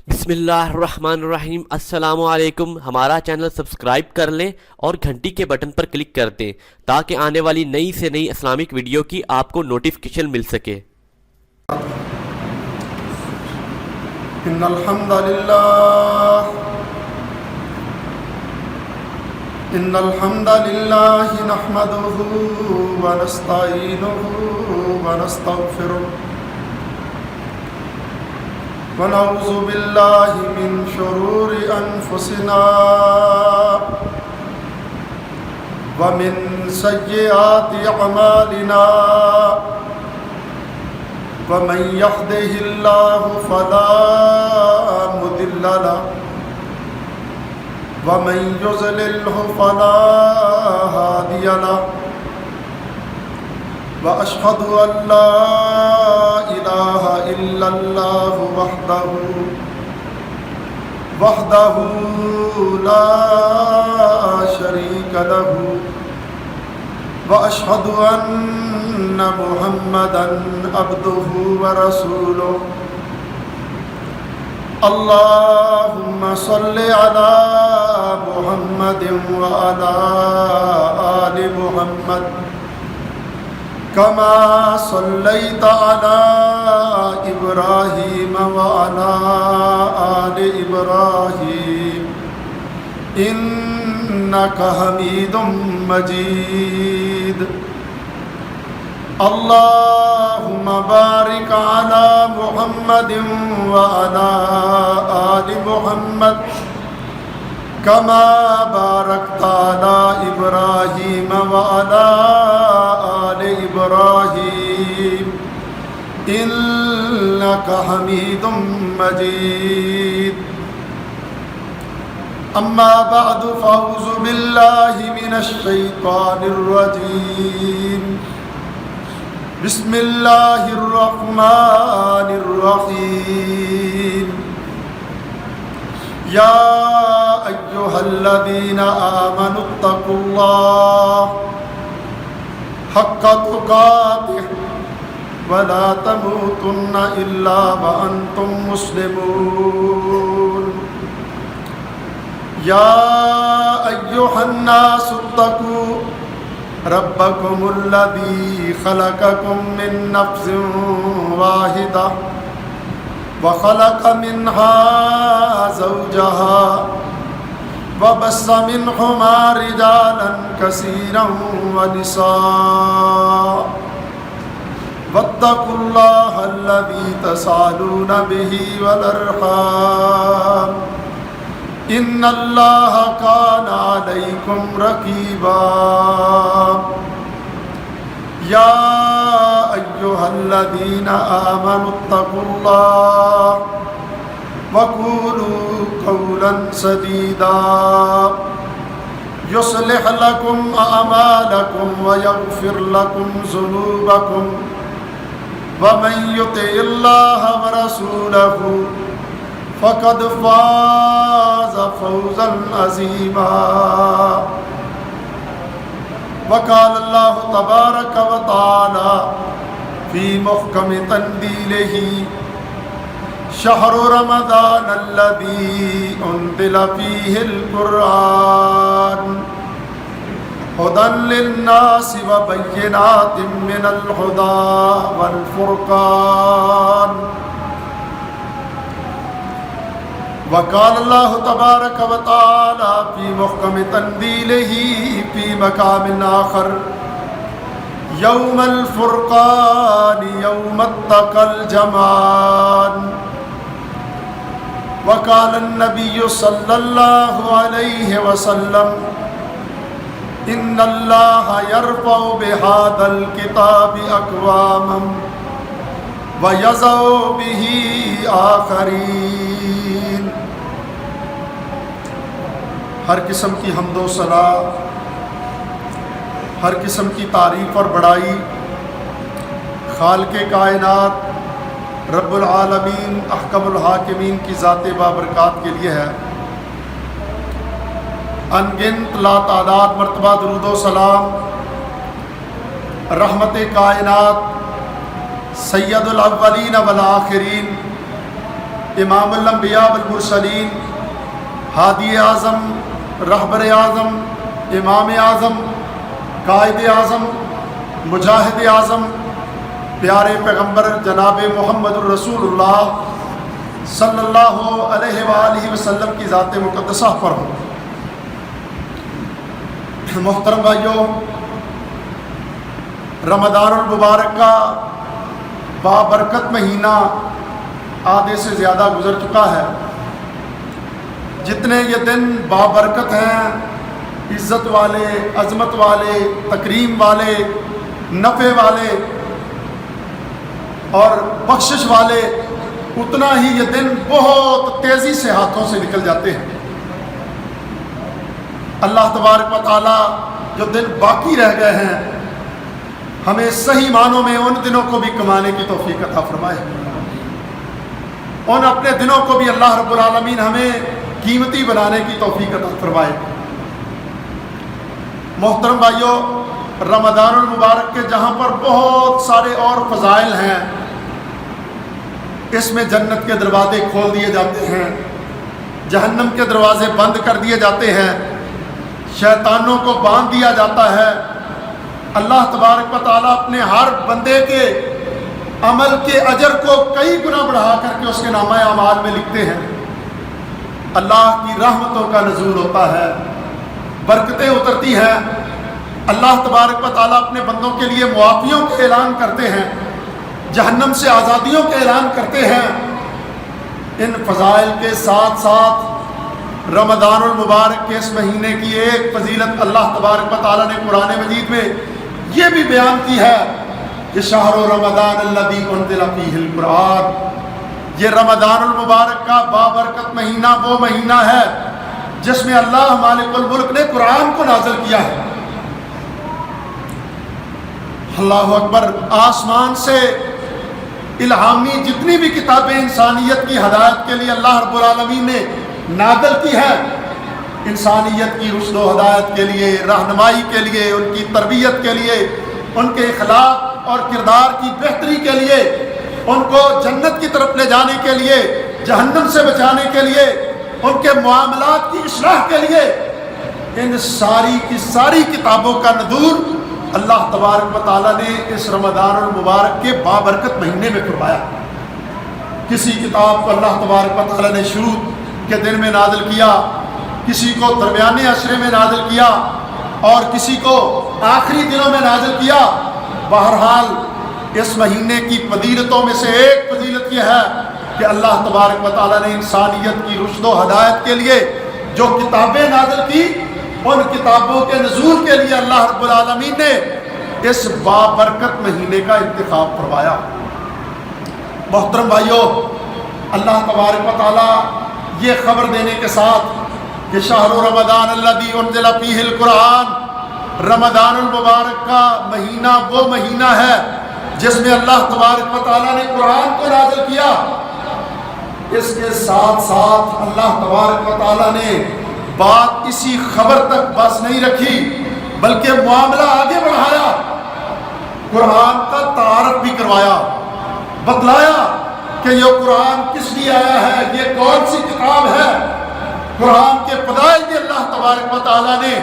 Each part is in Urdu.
بسم اللہ الرحمن الرحیم۔ السلام علیکم۔ ہمارا چینل سبسکرائب کر لیں اور گھنٹی کے بٹن پر کلک کر دیں تاکہ آنے والی نئی سے نئی اسلامک ویڈیو کی آپ کو نوٹیفیکیشن مل سکے۔ ان الحمد للہ نحمده ونستعینه ونستغفره ونعوذ باللہ من شرور انفسنا ومن سیئات اعمالنا ومن يهده الله فلا مضل له ومن يضلله فلا هادي له وأشهد أن لا إله إلا الله وحده لا شريك له وأشهد أن محمدًا عبده ورسوله اللهم صل على محمد وعلى آل محمد كما صليت على إبراهيم وعلى آل إبراهيم إنك حميد مجيد اللهم بارك على محمد وعلى آل محمد كما باركت على إبراهيم وعلى آل إبراهيم إنك حميد مجيد أما بعد فأعوذ بالله من الشيطان الرجيم بسم الله الرحمن الرحيم يا أيها الذين آمنوا اتقوا الله حق تقاته ولا تموتن إلا وأنتم مسلمون يا أيها الناس اتقوا ربكم الذي خلقكم من نفس واحدة وخلق منها زوجها وبث منهما رجالا كثيرا ونساء واتقوا الله الذي تساءلون به والأرحام إن الله كان عليكم رقيبا يا أيها الذين آمنوا اتقوا الله وقولوا قولا سديدا يصلح لكم أعمالكم ويغفر لكم ذنوبكم ومن يطع الله ورسوله فقد فاز فوزا عظيما وقال الله تبارك وتعالى في محكم تنزيله شهر رمضان الذي أنزل فيه القرآن هدى للناس وبينات من الهدى والفرقان وقال الله تبارك وتعالى في محكم تنزيله في مقام آخر يوم الفرقان يوم التقى الجمعان وقال النبي صلى الله عليه وسلم إن الله يرفع بهذا الكتاب أقواما ويضع به آخرين۔ ہر قسم کی حمد و ثنا، ہر قسم کی تعریف اور بڑائی خالق کائنات رب العالمین احکم الحاکمین کی ذات بابرکات کے لیے ہے۔ ان گنت لا تعداد مرتبہ درود و سلام رحمت کائنات سید الاولین والآخرین امام الانبیاء والمرسلین، ہادی اعظم، رہبر اعظم، امام اعظم، قائد اعظم، مجاہد اعظم، پیارے پیغمبر جناب محمد الرسول اللہ صلی اللہ علیہ وآلہ وسلم کی ذات مقدسہ پر ہو۔ محترم بھائیوں، رمضان المبارک کا بابرکت مہینہ آدھے سے زیادہ گزر چکا ہے۔ جتنے یہ دن بابرکت ہیں، عزت والے، عظمت والے، تکریم والے، نفع والے اور بخشش والے، اتنا ہی یہ دن بہت تیزی سے ہاتھوں سے نکل جاتے ہیں۔ اللہ تبارک و تعالیٰ جو دن باقی رہ گئے ہیں، ہمیں صحیح معنوں میں ان دنوں کو بھی کمانے کی توفیق عطا فرمائے، ان اپنے دنوں کو بھی اللہ رب العالمین ہمیں قیمتی بنانے کی توفیق عطا فرمائے۔ محترم بھائیوں، رمضان المبارک کے جہاں پر بہت سارے اور فضائل ہیں، اس میں جنت کے دروازے کھول دیے جاتے ہیں، جہنم کے دروازے بند کر دیے جاتے ہیں، شیطانوں کو باندھ دیا جاتا ہے۔ اللہ تبارک و تعالیٰ اپنے ہر بندے کے عمل کے اجر کو کئی گنا بڑھا کر کے اس کے نامہ اعمال میں لکھتے ہیں۔ اللہ کی رحمتوں کا نزول ہوتا ہے، برکتیں اترتی ہیں، اللہ تبارک و تعالیٰ اپنے بندوں کے لیے معافیوں کا اعلان کرتے ہیں، جہنم سے آزادیوں کا اعلان کرتے ہیں۔ ان فضائل کے ساتھ ساتھ رمضان المبارک کے اس مہینے کی ایک فضیلت اللہ تبارک و تعالیٰ نے قرآن مجید میں یہ بھی بیان کی ہے کہ شہر رمضان الذی انزل فیہ القرآن، یہ رمضان المبارک کا بابرکت مہینہ وہ مہینہ ہے جس میں اللہ مالک الملک نے قرآن کو نازل کیا ہے۔ اللہ اکبر، آسمان سے الہامی جتنی بھی کتابیں انسانیت کی ہدایت کے لیے اللہ رب العالمین نے نازل کی ہے، انسانیت کی رشد و ہدایت کے لیے، رہنمائی کے لیے، ان کی تربیت کے لیے، ان کے اخلاق اور کردار کی بہتری کے لیے، ان کو جنت کی طرف لے جانے کے لیے، جہنم سے بچانے کے لیے، ان کے معاملات کی اصلاح کے لیے، ان ساری کی ساری کتابوں کا نزول اللہ تبارک و تعالیٰ نے اس رمضان المبارک کے بابرکت مہینے میں فرمایا۔ کسی کتاب کو اللہ تبارک و تعالیٰ نے شروع کے دن میں نازل کیا، کسی کو درمیانے عشرے میں نازل کیا اور کسی کو آخری دنوں میں نازل کیا۔ بہرحال اس مہینے کی فضیلتوں میں سے ایک فضیلت یہ ہے کہ اللہ تبارک و تعالیٰ نے انسانیت کی رشد و ہدایت کے لیے جو کتابیں نازل کی، ان کتابوں کے نزول کے لیے اللہ رب العالمین نے اس بابرکت مہینے کا انتخاب فرمایا۔ محترم بھائیوں، اللہ تبارک و تعالیٰ یہ خبر دینے کے ساتھ کہ شہر رمضان الذی انزل فیہ القرآن، رمضان المبارک کا مہینہ وہ مہینہ ہے جس میں اللہ تبارک و تعالیٰ نے قرآن کو نازل کیا، اس کے ساتھ ساتھ اللہ تبارک و تعالیٰ نے بات اسی خبر تک بس نہیں رکھی بلکہ معاملہ آگے بڑھایا، قرآن کا تعارف بھی کروایا، بتلایا کہ یہ قرآن کس لیے آیا ہے، یہ کون سی کتاب ہے۔ قرآن کے فضائل بھی اللہ تبارک و تعالیٰ نے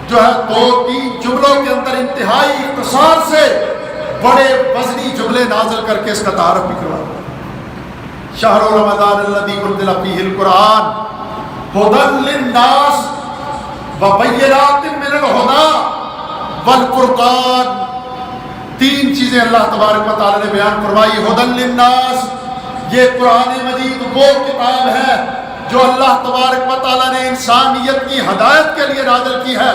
جو ہے 2-3 جملوں کے اندر انتہائی اختصار سے بڑے وزنی جملے نازل کر کے اس کا تعارف بھی کروایا۔ شہر رمضان الذی انزل فیہ القرآن ہدی للناس وبینات من الہدی والفرقان، 3 چیزیں اللہ تبارک و تعالیٰ نے بیان فرمائی۔ ہدی للناس، یہ قرآن مجید وہ کتاب ہے جو اللہ تبارک و تعالیٰ نے انسانیت کی ہدایت کے لیے نازل کی ہے۔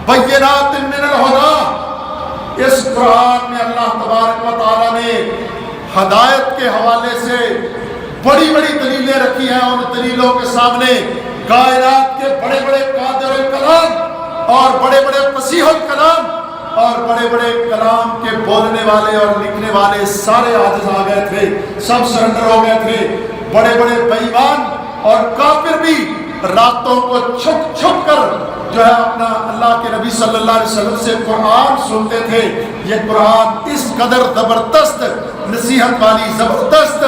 بینات من الہدی، اس قرآن میں اللہ تبارک و تعالیٰ نے ہدایت کے حوالے سے بڑی بڑی دلیلیں رکھی ہیں۔ ان دلیلوں کے سامنے کائنات کے بڑے بڑے قادر الکلام اور بڑے بڑے فصیح الکلام اور بڑے بڑے کلام کے بولنے والے اور لکھنے والے سارے عاجز آ گئے تھے، سب سرنڈر ہو گئے تھے۔ بڑے بڑے بے ایمان اور کافر بھی راتوں کو چھپ چھپ کر جو ہے اپنا اللہ کے نبی صلی اللہ علیہ وسلم سے قرآن سنتے تھے۔ یہ قرآن اس قدر زبردست نصیحت والی، زبردست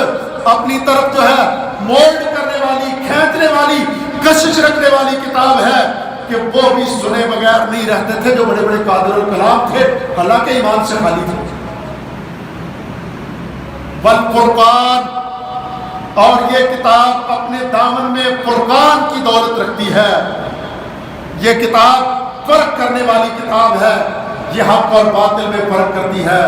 اپنی طرف جو ہے مولڈ کرنے والی، کھینچنے والی، کشش رکھنے والی کتاب ہے کہ وہ بھی سنے بغیر نہیں رہتے تھے جو بڑے بڑے قادر الکلام تھے، حالانکہ ایمان سے خالی تھے۔ والفرقان، اور یہ کتاب اپنے دامن میں فرقان کی دولت رکھتی ہے۔ یہ کتاب فرق کرنے والی کتاب ہے، یہ حق اور باطل میں فرق کرتی ہے،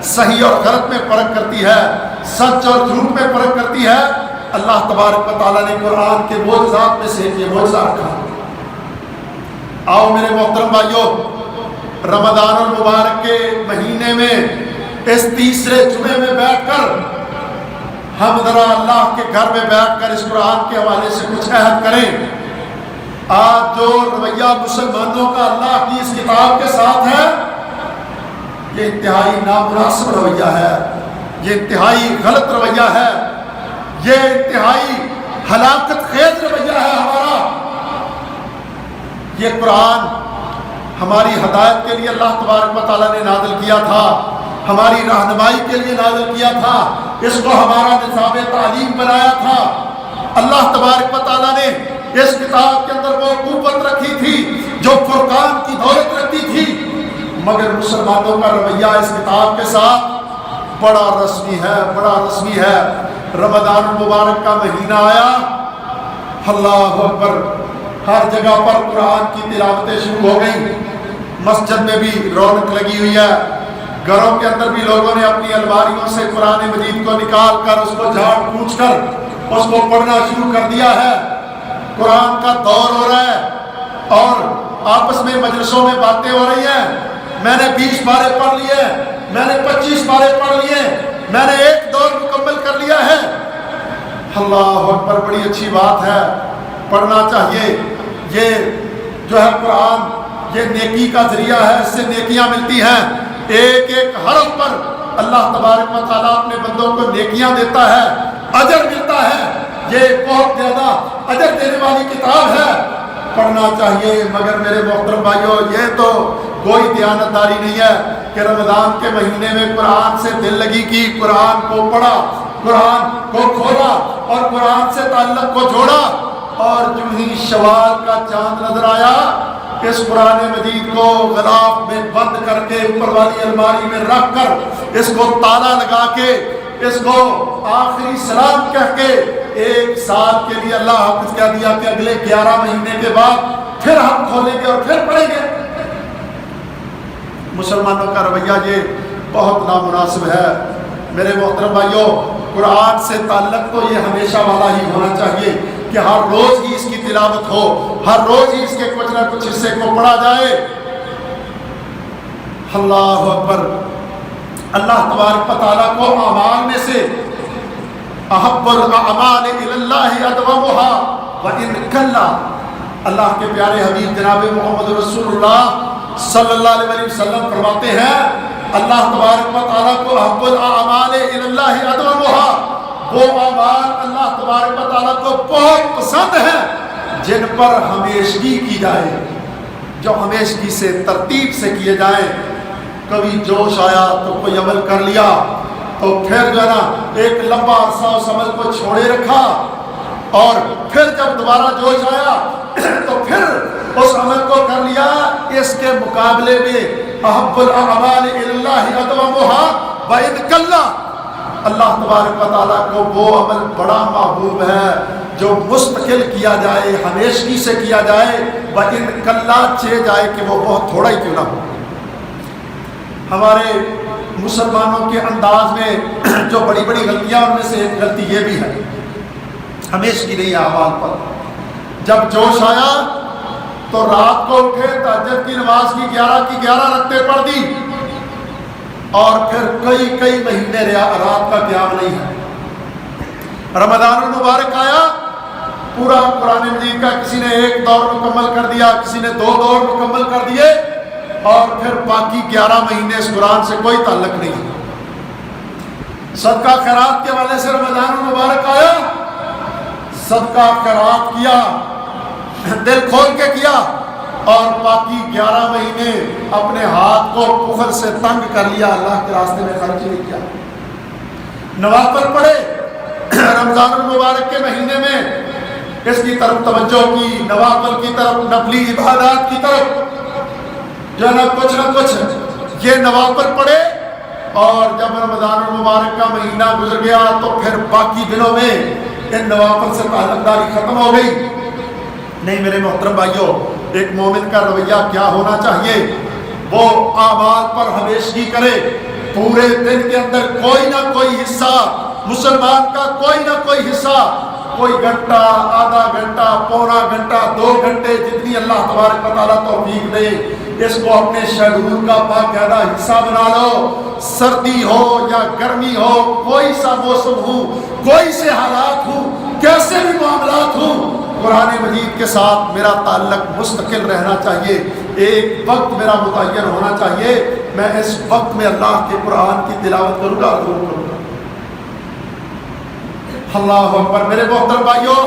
صحیح اور غلط میں فرق کرتی ہے، سچ اور جھوٹ میں فرق کرتی ہے۔ اللہ تبارک و تعالیٰ نے قرآن کے معجزات میں سے یہ معجزہ رکھا۔ آؤ میرے محترم بھائیو، رمضان المبارک کے مہینے میں اس تیسرے جمعے میں بیٹھ کر ہم ذرا اللہ کے گھر میں بیٹھ کر اس قرآن کے حوالے سے کچھ عہد کریں۔ آج جو رویہ مسلمانوں کا اللہ کی اس کتاب کے ساتھ ہے، یہ انتہائی نامناسب رویہ ہے، یہ انتہائی غلط رویہ ہے، یہ انتہائی ہلاکت خیز رویہ ہے ہمارا۔ یہ قرآن ہماری ہدایت کے لیے اللہ تبارک و تعالیٰ نے نازل کیا تھا، ہماری رہنمائی کے لیے نازل کیا تھا، اس کو ہمارا نظام تعلیم بنایا تھا۔ اللہ تبارک و تعالیٰ نے اس کتاب کے اندر وہ قوت رکھی تھی جو فرقان کی دولت رکھتی تھی، مگر مسلمانوں کا رویہ اس کتاب کے ساتھ بڑا رسمی ہے، بڑا رسمی ہے۔ رمضان المبارک کا مہینہ آیا، اللہ اکبر، ہر جگہ پر قرآن کی تلاوتیں شروع ہو گئیں، مسجد میں بھی رونق لگی ہوئی ہے، گھروں کے اندر بھی لوگوں نے اپنی الماریوں سے قرآن مجید کو نکال کر اس کو جھاڑ پوچھ کر اس کو پڑھنا شروع کر دیا ہے۔ قرآن کا دور ہو رہا ہے اور آپس میں مجلسوں میں باتیں ہو رہی ہیں، میں نے 20 پارے پڑھ لیے، میں نے 25 پارے پڑھ لیے، میں نے ایک دور مکمل کر لیا ہے۔ اللہ اکبر، بڑی اچھی بات ہے، پڑھنا چاہیے۔ یہ جو ہے قرآن، یہ نیکی کا ذریعہ ہے، اس سے نیکیاں ملتی ہیں۔ ایک ایک حرف پر اللہ تبارک و تعالیٰ اپنے بندوں کو نیکیاں دیتا ہے، اجر ملتا ہے۔ یہ بہت زیادہ اجر دینے والی کتاب ہے، پڑھنا چاہیے۔ مگر میرے محترم بھائیوں، یہ تو کوئی دیانتداری نہیں ہے کہ رمضان کے مہینے میں قرآن سے دل لگی کی، قرآن کو پڑھا، قرآن کو کھولا اور قرآن سے تعلق کو جوڑا، اور جو ہی شوال کا چاند نظر آیا، اس قرآن مجید کو غلاف میں بند کر کے اوپر والی الماری میں رکھ کر اس کو تالا لگا کے اس کو آخری سلام کہہ کے 1 سال کے لیے اللہ حافظ کہہ دیا کہ اگلے 11 مہینے کے بعد پھر ہم کھولیں گے اور پھر پڑھیں گے۔ مسلمانوں کا رویہ یہ بہت نامناسب ہے۔ میرے محترم بھائیوں، قرآن سے تعلق تو یہ ہمیشہ والا ہی ہونا چاہیے کہ ہر روز ہی اس کی تلاوت ہو، ہر روز ہی اس کے کچھ نہ کچھ حصے کو پڑھا جائے۔ اللہ اکبر، اللہ تبارک و تعالیٰ کو اعمال میں سے احب الاعمال الی اللہ ادومها وان قل، اللہ کے پیارے حبیب جناب محمد رسول اللہ صلی اللہ علیہ وسلم فرماتے ہیں، اللہ تبارک و تعالیٰ کو احب الاعمال الی اللہ ادومها، وہ اعمال اللہ تبارک و تعالیٰ کو بہت پسند ہے جن پر ہمیشگی کی جائے، جو ہمیشگی سے ترتیب سے کیے جائیں۔ کبھی جوش آیا تو کوئی عمل کر لیا، تو پھر جو ہے نا ایک لمبا عرصہ اس عمل کو چھوڑے رکھا، اور پھر جب دوبارہ جوش آیا تو پھر اس عمل کو کر لیا۔ اس کے مقابلے میں احب الاعمال الی اللہ ادومها وان قل، اللہ تبارک و تعالیٰ کو وہ عمل بڑا محبوب ہے جو مستقل کیا جائے، ہمیشگی سے کیا جائے، وان قل، چاہے جائے کہ وہ بہت تھوڑا ہی کیوں نہ ہو۔ ہمارے مسلمانوں کے انداز میں جو بڑی بڑی غلطیاں، ان میں سے ایک غلطی یہ بھی ہے، ہمیشگی نہیں اعمال پر۔ جب جوش آیا تو رات کو اٹھے، تہجد کی نماز کی 11 رکعتیں پڑھ دی، اور پھر کئی مہینے رات کا قیام نہیں ہے۔ رمضان المبارک آیا، پورا قرآن مجید کا کسی نے 1 دور مکمل کر دیا، کسی نے 2 دور مکمل کر دیے، اور پھر باقی 11 مہینے اس قرآن سے کوئی تعلق نہیں ہے۔ صدقہ خیرات کے حوالے سے رمضان المبارک آیا، صدقہ خیرات کیا، دل کھول کے کیا، اور باقی 11 مہینے اپنے ہاتھ کو بخل سے تنگ کر لیا، اللہ کے راستے میں خرچ نہیں کیا۔ نوافل پڑھے، رمضان المبارک کے مہینے میں اس کی طرف توجہ کی، نوافل کی طرف، نفلی عبادات کی طرف جو ہے نہ کچھ یہ نوافل پڑھے، اور جب رمضان المبارک کا مہینہ گزر گیا تو پھر باقی دنوں میں ان نوافل سے تعلق داری ختم ہو گئی۔ نہیں میرے محترم بھائیوں، ایک مومن کا رویہ کیا ہونا چاہیے؟ وہ اعمال پر ہمیشگی کرے، پورے دن کے اندر کوئی نہ کوئی حصہ، مسلمان کا کوئی نہ کوئی حصہ، کوئی گھنٹہ، آدھا گھنٹہ، پونا گھنٹہ، 2 گھنٹے، جتنی اللہ تبارک و تعالیٰ توفیق دے، اس کو اپنے شیڈول کا باقاعدہ حصہ بنا لو۔ سردی ہو یا گرمی ہو، کوئی سا موسم ہو، کوئی سے حالات ہو، کیسے بھی معاملات ہوں، قرآن مجید کے ساتھ میرا تعلق مستقل رہنا چاہیے۔ ایک وقت میرا متعین ہونا چاہیے، میں اس وقت میں اللہ کے قرآن کی تلاوت کروں گا، ضرور کروں گا۔ اللہ اکبر۔ میرے محترم بھائیوں،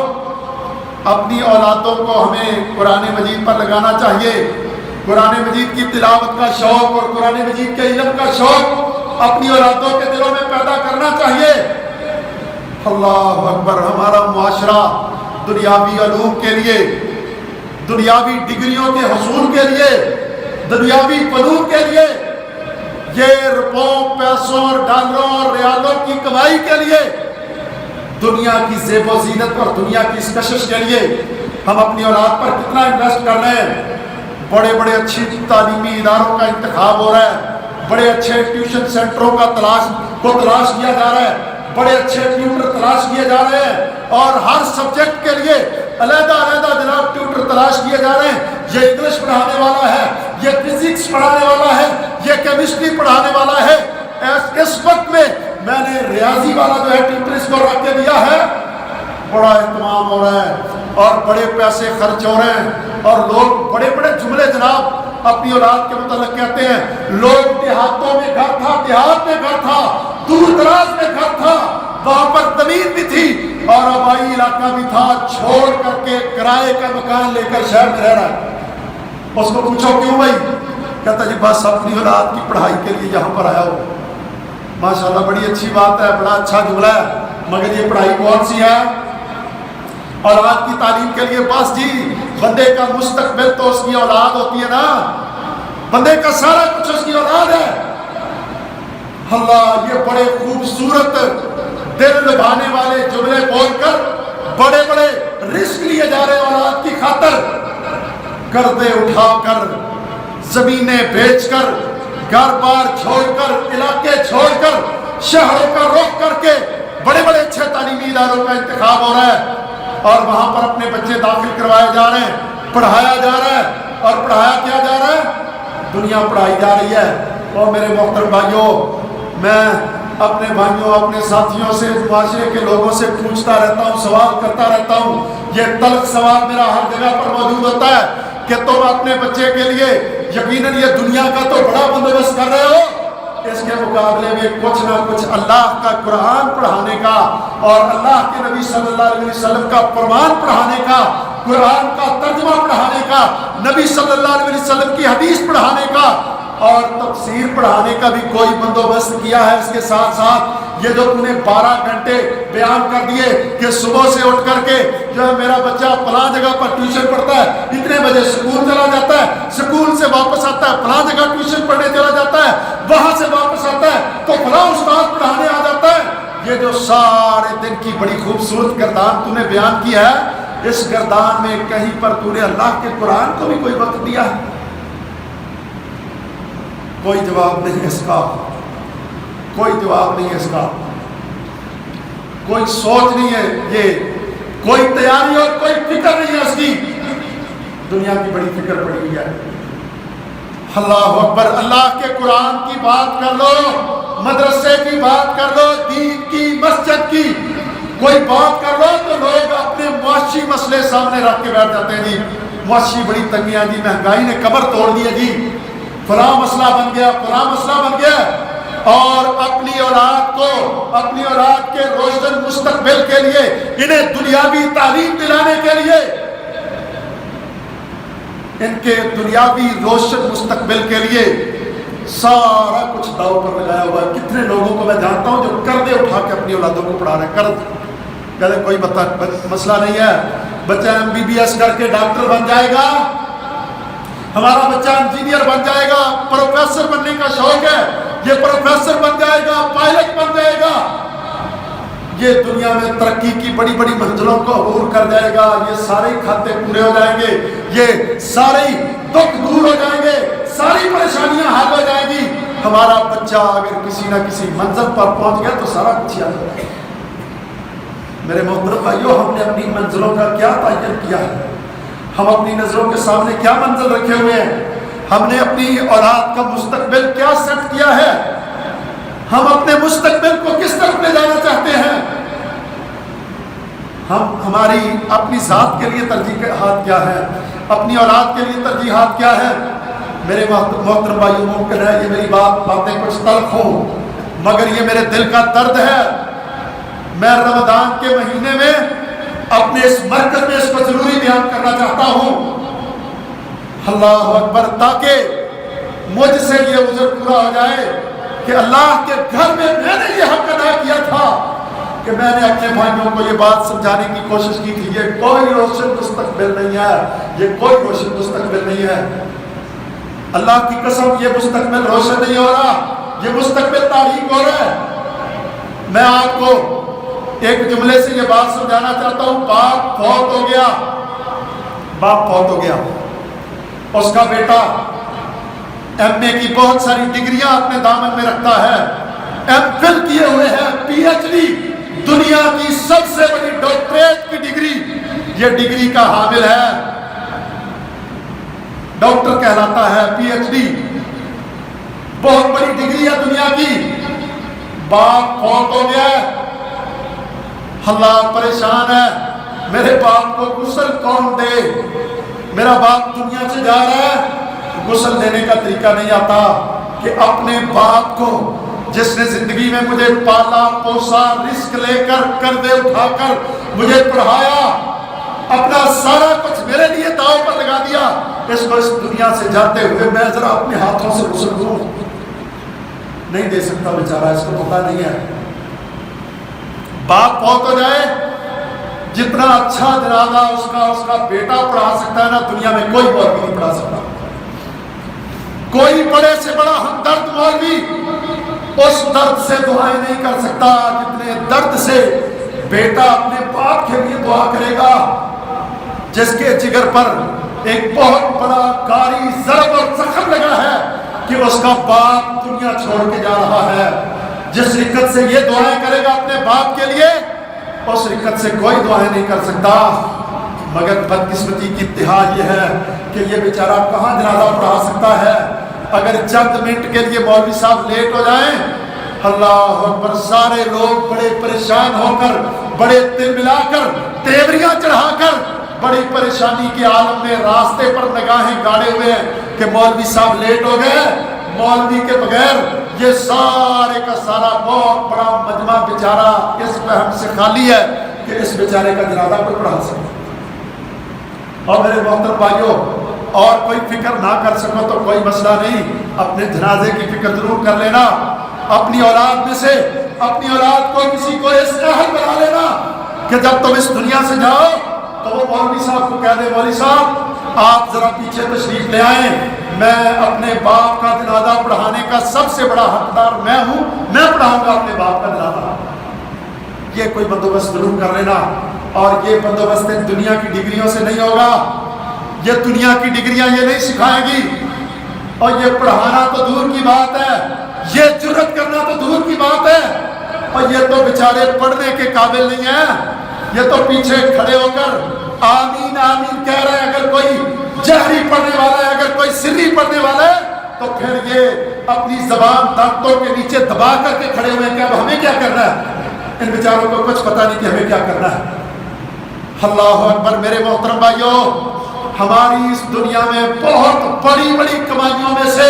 اپنی اولادوں کو ہمیں قرآن مجید پر لگانا چاہیے۔ قرآن مجید کی تلاوت کا شوق اور قرآن مجید کے علم کا شوق اپنی اولادوں کے دلوں میں پیدا کرنا چاہیے۔ اللہ اکبر۔ ہمارا معاشرہ دنیاوی علوم کے لیے، دنیاوی ڈگریوں کے حصول کے لیے، دنیاوی فنون کے لیے، یہ روپوں، پیسوں اور ڈالروں اور ریالوں کی کمائی کے لیے، دنیا کی زیب و زینت اور دنیا کی اس کشش کے لیے ہم اپنی اولاد پر کتنا انویسٹ کر رہے ہیں۔ بڑے بڑے اچھی تعلیمی اداروں کا انتخاب ہو رہا ہے، بڑے اچھے ٹیوشن سینٹروں کا تلاش کیا جا رہا ہے، بڑے اچھے ٹیوٹر تلاش کیے جا رہے ہیں، اور ہر سبجیکٹ کے لیے علیحدہ جناب ٹیوٹر تلاش کیے جا رہے ہیں۔ یہ انگلش پڑھانے والا ہے، یہ فزکس پڑھانے والا ہے، یہ کیمسٹری پڑھانے والا ہے۔ اس وقت میں نے ریاضی والا جو ہے ٹیوٹر اس کو رکھ کے دیا ہے، بڑا اہتمام ہو رہا ہے اور بڑے پیسے خرچ ہو رہے ہیں، اور لوگ بڑے بڑے جملے جناب اپنی اولاد کے متعلق کہتے ہیں۔ لوگ دیہاتوں میں گھر تھا، دیہات میں گھر تھا، دور دراز میں گھر تھا، وہاں پر زمین بھی تھی اور آبائی علاقہ بھی تھا، چھوڑ کر کے کرائے کا مکان لے کر شہر میں رہ رہا ہے۔ اس کو پوچھو کیوں بھائی؟ کہتا جی بس اپنی اولاد کی پڑھائی کے لیے یہاں پر آیا ہو۔ ماشاءاللہ بڑی اچھی بات ہے، بڑا اچھا جملہ ہے، مگر یہ پڑھائی کون سی ہے؟ اور آج کی تعلیم کے لیے بس جی بندے کا مستقبل تو اس کی اولاد ہوتی ہے نا، بندے کا سارا کچھ اس کی اولاد ہے۔ اللہ، یہ بڑے خوبصورت دل لبھانے والے جملے بول کر بڑے بڑے رسک لیے جا رہے اولاد کی خاطر، گردے اٹھا کر، زمینیں بیچ کر، گھر بار چھوڑ کر، علاقے چھوڑ کر، شہروں کا رخ کر کے بڑے بڑے اچھے تعلیمی اداروں کا انتخاب ہو رہا ہے، اور وہاں پر اپنے بچے داخل کروائے جا رہے ہیں، پڑھایا جا رہا ہے، اور پڑھایا کیا جا رہا ہے؟ دنیا پڑھائی جا رہی ہے۔ اور میرے محترم بھائیوں، میں اپنے بھائیوں، اپنے ساتھیوں سے، معاشرے کے لوگوں سے پوچھتا رہتا ہوں، سوال کرتا رہتا ہوں۔ یہ تلخ سوال میرا ہر جگہ پر موجود ہوتا ہے کہ تم اپنے بچے کے لیے یقیناً یہ دنیا کا تو بڑا بندوبست کر رہے ہو، اس کے مقابلے میں کچھ نہ کچھ اللہ کا قرآن پڑھانے کا اور اللہ کے نبی صلی اللہ علیہ وسلم کا فرمان پڑھانے کا، قرآن کا ترجمہ پڑھانے کا، نبی صلی اللہ علیہ وسلم کی حدیث پڑھانے کا اور تفسیر پڑھانے کا بھی کوئی بندوبست کیا ہے۔ اس کے ساتھ ساتھ یہ جو تم نے 12 گھنٹے بیان کر دیے کہ صبح سے اٹھ کر کے جو ہے میرا بچہ فلاں جگہ پر ٹیوشن پڑھتا ہے، اتنے بجے سکول چلا جاتا ہے، سکول سے واپس آتا ہے، فلاں جگہ ٹیوشن پڑھنے چلا جاتا ہے، وہاں سے واپس آتا ہے تو فلاں استاد پڑھانے آ جاتا ہے۔ یہ جو سارے دن کی بڑی خوبصورت گردان تو نے بیان کی ہے، اس گردان میں کہیں پر تو نے اللہ کے قرآن کو بھی کوئی وقت دیا ہے؟ کوئی جواب نہیں اس کا، کوئی جواب نہیں اس کا، کوئی سوچ نہیں ہے، یہ کوئی تیاری اور کوئی فکر نہیں ہے اس کی۔ دنیا کی بڑی فکر پڑی ہوئی ہے۔ اللہ اکبر۔ اللہ کے قرآن کی بات کر لو، مدرسے کی بات کر لو، دین کی، مسجد کی کوئی بات کر لو تو لوگ اپنے معاشی مسئلے سامنے رکھ کے بیٹھ جاتے ہیں۔ جی معاشی بڑی تنگیاں، جی مہنگائی نے کمر توڑ دی ہے، جی فلاں مسئلہ بن گیا، فلاں مسئلہ بن گیا، اور اپنی اولاد کو، اپنی اولاد کے روشن مستقبل کے لیے، انہیں دنیاوی تعلیم دلانے کے لیے، ان کے دنیاوی روشن مستقبل کے لیے سارا کچھ داؤ پر لگایا ہوا ہے۔ کتنے لوگوں کو میں جانتا ہوں جو قرضے اٹھا کے اپنی اولادوں کو پڑھا رہے ہیں، کہتے کوئی مسئلہ نہیں ہے، بچہ MBBS کر کے ڈاکٹر بن جائے گا، ہمارا بچہ انجینئر بن جائے گا، پروفیسر بننے کا شوق ہے، یہ پروفیسر بن جائے گا، پائلٹ بن جائے گا، یہ دنیا میں ترقی کی بڑی بڑی منزلوں کو عبور کر جائے گا، یہ سارے کھاتے پورے ہو جائیں گے، یہ سارے دکھ دور ہو جائیں گے، ساری پریشانیاں حل ہو جائیں گی۔ ہمارا بچہ اگر کسی نہ کسی منزل پر پہنچ گیا تو سارا کچھ یاد ہو جائے گا۔ میرے محترم بھائیو، ہم نے اپنی منزلوں کا کیا تعین کیا ہے؟ ہم اپنی نظروں کے سامنے کیا منزل رکھے ہوئے ہیں؟ ہم نے اپنی اولاد کا مستقبل کیا سیٹ کیا ہے؟ ہم اپنے مستقبل کو کس طرف لے جانا چاہتے ہیں؟ ہماری اپنی ذات کے لیے ترجیحات کیا ہے؟ اپنی اولاد کے لیے ترجیحات کیا ہے؟ میرے محترم بھائیو، ممکن ہے یہ میری باتیں کچھ تلخ ہوں، مگر یہ میرے دل کا درد ہے۔ میں رمضان کے مہینے میں اپنے اس مرکز میں اس کو ضروری بیان کرنا چاہتا ہوں، اللہ اکبر، تاکہ مجھ سے یہ عذر پورا ہو جائے کہ اللہ کے گھر میں میں نے یہ حق ادا کیا تھا کہ میں نے اپنے بھائیوں کو یہ بات سمجھانے کی کوشش کی تھی، یہ کوئی روشن مستقبل نہیں ہے، یہ کوئی روشن مستقبل نہیں ہے۔ اللہ کی قسم، یہ مستقبل روشن نہیں ہو رہا، یہ مستقبل تاریک ہو رہا ہے۔ میں آپ کو ایک جملے سے یہ بات سمجھانا چاہتا ہوں، باپ فوت ہو گیا، باپ فوت ہو گیا، اس کا بیٹا MA کی بہت ساری ڈگریاں اپنے دامن میں رکھتا ہے، MPhil کیے ہوئے ہیں، PhD، دنیا کی سب سے بڑی ڈاکٹریٹ کی ڈگری، یہ ڈگری کا حامل ہے، ڈاکٹر کہلاتا ہے، PhD، بہت بڑی ڈگری ہے دنیا کی۔ باپ فوت ہو گیا ہے، اللہ پریشان ہے، میرے باپ کو غسل کون دے؟ میرا باپ دنیا سے جا رہا ہے، غسل دینے کا طریقہ نہیں آتا کہ اپنے باپ کو، جس نے زندگی میں مجھے پالا پوسا، رزق لے کر، قرضے اٹھا کر مجھے پڑھایا، اپنا سارا کچھ میرے لیے داؤ پر لگا دیا، اس کو اس دنیا سے جاتے ہوئے میں ذرا اپنے ہاتھوں سے غسل دوں؟ نہیں دے سکتا بیچارہ، اس کو پتہ نہیں ہے۔ باپ فوت ہو جائے، جتنا اچھا جنازہ اس کا بیٹا پڑھا سکتا ہے نا، دنیا میں کوئی مولوی نہیں پڑھا سکتا۔ کوئی بڑے سے بڑا ہمدرد مولوی اس درد سے دعائیں نہیں کر سکتا جتنے درد سے بیٹا اپنے باپ کے لیے دعا کرے گا، جس کے جگر پر ایک بہت بڑا کاری ضرب اور زخم لگا ہے کہ اس کا باپ دنیا چھوڑ کے جا رہا ہے۔ جس رکت سے یہ دعائیں کرے گا اپنے باپ کے لیے، اس رکت سے کوئی دعائیں نہیں کر سکتا۔ مگر بدقسمتی کی انتہا یہ ہے کہ یہ بیچارہ کہاں جنازہ پڑھا سکتا ہے؟ اگر چند منٹ کے لیے مولوی صاحب لیٹ ہو جائیں، اللہ اکبر، سارے لوگ بڑے پریشان ہو کر، بڑے دل ملا کر، تیوریاں چڑھا کر، بڑی پریشانی کے عالم میں راستے پر نگاہیں گاڑے ہوئے ہیں کہ مولوی صاحب لیٹ ہو گئے۔ مولوی کے بغیر یہ سارے کا سارا بہت بڑا مجمع بیچارہ اس فہم سے خالی ہے کہ اس بیچارے کا جنازہ کوئی پڑھا سکے۔ اور میرے محترم بھائیوں، اور کوئی فکر نہ کر سکو تو کوئی مسئلہ نہیں، اپنے جنازے کی فکر ضرور کر لینا، اپنی اولاد میں سے اپنی اولاد کو کسی کو اس اہل بنا لینا کہ جب تم اس دنیا سے جاؤ تو وہ مولوی صاحب کو کہہ دے، مولوی صاحب آپ ذرا پیچھے تشریف لے آئیں، میں اپنے باپ کا جنازہ پڑھانے کا سب سے بڑا حقدار میں ہوں، میں پڑھاؤں گا اپنے باپ کا جنازہ۔ یہ کوئی بندوبست ضرور کر لینا، اور یہ بندوبست دنیا کی ڈگریوں سے نہیں ہوگا، یہ دنیا کی ڈگریاں یہ نہیں سکھائیں گی، اور یہ پڑھانا تو دور کی بات ہے، یہ جرت کرنا تو دور کی بات ہے، اور یہ تو بیچارے پڑھنے کے قابل نہیں ہیں، یہ تو پیچھے کھڑے ہو کر آمین آمین کہہ رہے ہیں۔ اگر کوئی جہری پڑھنے والا ہے، اگر کوئی سری پڑھنے والا ہے، تو پھر یہ اپنی زبان دانتوں کے نیچے دبا کر کے کھڑے ہوئے ہیں کہ اب ہمیں کیا کرنا ہے؟ ان بیچاروں کو کچھ پتہ نہیں کہ ہمیں کیا کرنا ہے۔ اللہ اکبر، میرے محترم بھائیوں، ہماری اس دنیا میں بہت بڑی بڑی کمائیوں میں سے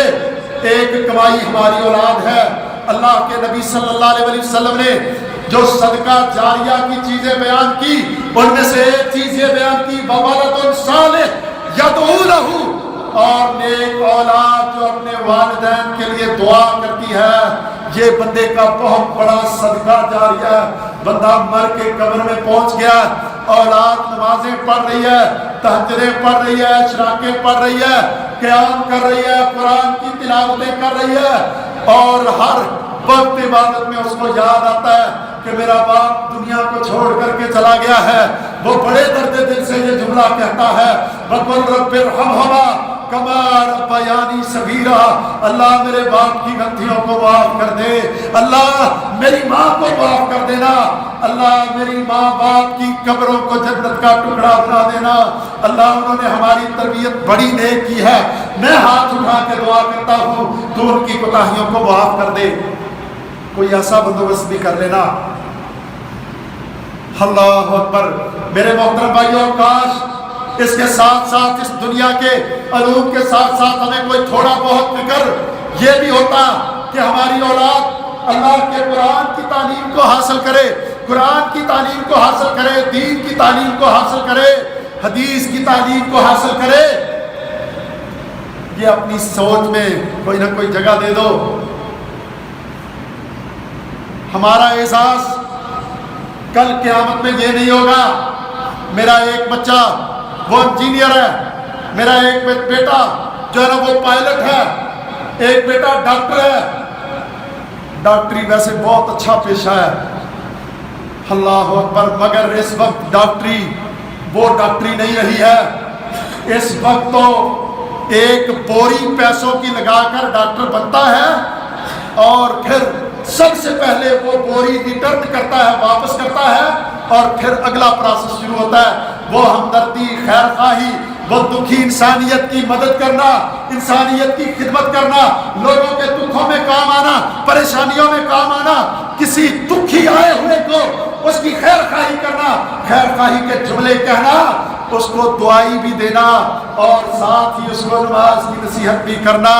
ایک کمائی ہماری اولاد ہے۔ اللہ کے نبی صلی اللہ علیہ وسلم نے جو صدقہ جاریہ کی چیزیں بیان کی، ان میں سے ایک چیز یہ بیان کی، وَوَلَدٌ صَالِحٌ يَدْعُو لَهُ، اور نیک اولاد جو اپنے والدین کے لیے دعا کرتی ہے۔ یہ بندے کا بہت بڑا صدقہ جاریہ ہے. بندہ مر کے قبر میں پہنچ گیا, اولاد نمازیں پڑھ رہی ہے, تہجدیں پڑھ رہی ہے, اشراقیں پڑھ رہی ہے, قیام کر رہی ہے, قرآن کی تلاوتیں کر رہی ہے, اور ہر وقت عبادت میں اس کو یاد آتا ہے کہ میرا باپ دنیا کو چھوڑ کر کے چلا گیا ہے. وہ بڑے درد دل سے یہ جملہ کہتا ہے, وَقُلْ رَبِّ ارْحَمْهُمَا کما ربیانی صغیرا. اللہ میرے باپ کی غلطیوں کو معاف کر دے, اللہ میری ماں کو معاف کر دینا, اللہ میری ماں باپ کی قبروں کو جنت کا ٹکڑا بنا دینا. اللہ انہوں نے ہماری تربیت بڑی نیک کی ہے, میں ہاتھ اٹھا کے دعا کرتا ہوں تو ان کی کوتاہیوں کو معاف کر دے. کوئی ایسا بندوبست بھی کر لینا. اللہ اکبر. میرے محترم بھائیوں, کاش اس کے ساتھ ساتھ اس دنیا کے علوم کے ساتھ ساتھ ہمیں کوئی تھوڑا بہت فکر یہ بھی ہوتا کہ ہماری اولاد اللہ کے قرآن کی تعلیم کو حاصل کرے, قرآن کی تعلیم کو حاصل کرے, دین کی تعلیم کو حاصل کرے, حدیث کی تعلیم کو حاصل کرے. یہ اپنی سوچ میں کوئی نہ کوئی جگہ دے دو. ہمارا احساس کل قیامت میں یہ نہیں ہوگا میرا ایک بچہ وہ انجینئر ہے, میرا ایک بیٹا جو ہے نا وہ پائلٹ ہے, ایک بیٹا ڈاکٹر ہے. ڈاکٹری ویسے بہت اچھا پیشہ ہے, اللہ اکبر, مگر اس وقت ڈاکٹری وہ ڈاکٹری نہیں رہی ہے. اس وقت تو ایک بوری پیسوں کی لگا کر ڈاکٹر بنتا ہے اور پھر سب سے پہلے وہ بوری ریٹرن کرتا ہے, واپس کرتا ہے, اور پھر اگلا پروسیس شروع ہوتا ہے. وہ ہمدردی, خیر خواہی, وہ دکھی انسانیت کی مدد کرنا, انسانیت کی خدمت کرنا, لوگوں کے دکھوں میں کام آنا, پریشانیوں میں کام آنا, کسی دکھی آئے ہوئے کو اس کی خیر خواہی کرنا, خیر خواہی کے جملے کہنا, اس کو دعائی بھی دینا, اور ساتھ ہی اس کو نماز کی نصیحت بھی کرنا.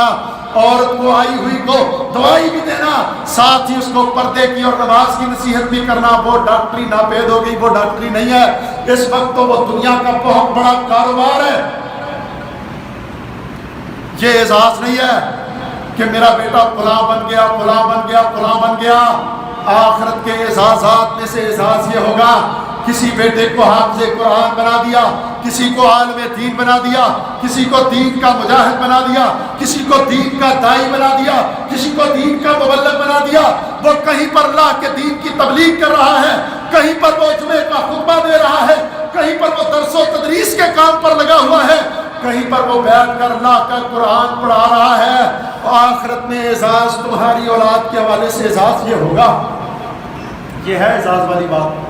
عورت کو آئی ہوئی کو دوائی بھی دینا, ساتھ ہی اس کو پردے کی اور نماز کی نصیحت بھی کرنا. وہ ڈاکٹری ناپید ہو گئی, وہ ڈاکٹری نہیں ہے. اس وقت تو وہ دنیا کا بہت بڑا کاروبار ہے. یہ اعزاز نہیں ہے کہ میرا بیٹا فلاں بن گیا, فلاں بن گیا, فلاں بن گیا. آخرت کے اعزازات میں سے اعزاز یہ ہوگا, کسی بیٹے کو حافظ قرآن بنا دیا, کسی کو عالم دین بنا دیا, کسی کو دین کا مجاہد بنا دیا, کسی کو دین کا دائی بنا دیا, کسی کو دین کا مبلغ بنا دیا. وہ کہیں پر اللہ کے دین کی تبلیغ کر رہا ہے, کہیں پر وہ جمعے کا خطبہ دے رہا ہے, کہیں پر وہ درس و تدریس کے کام پر لگا ہوا ہے, کہیں پر وہ بیٹھ کر اللہ کا قرآن پڑھا رہا ہے. آخرت میں اعزاز تمہاری اولاد کے حوالے سے اعزاز یہ ہوگا. یہ ہے اعزاز والی بات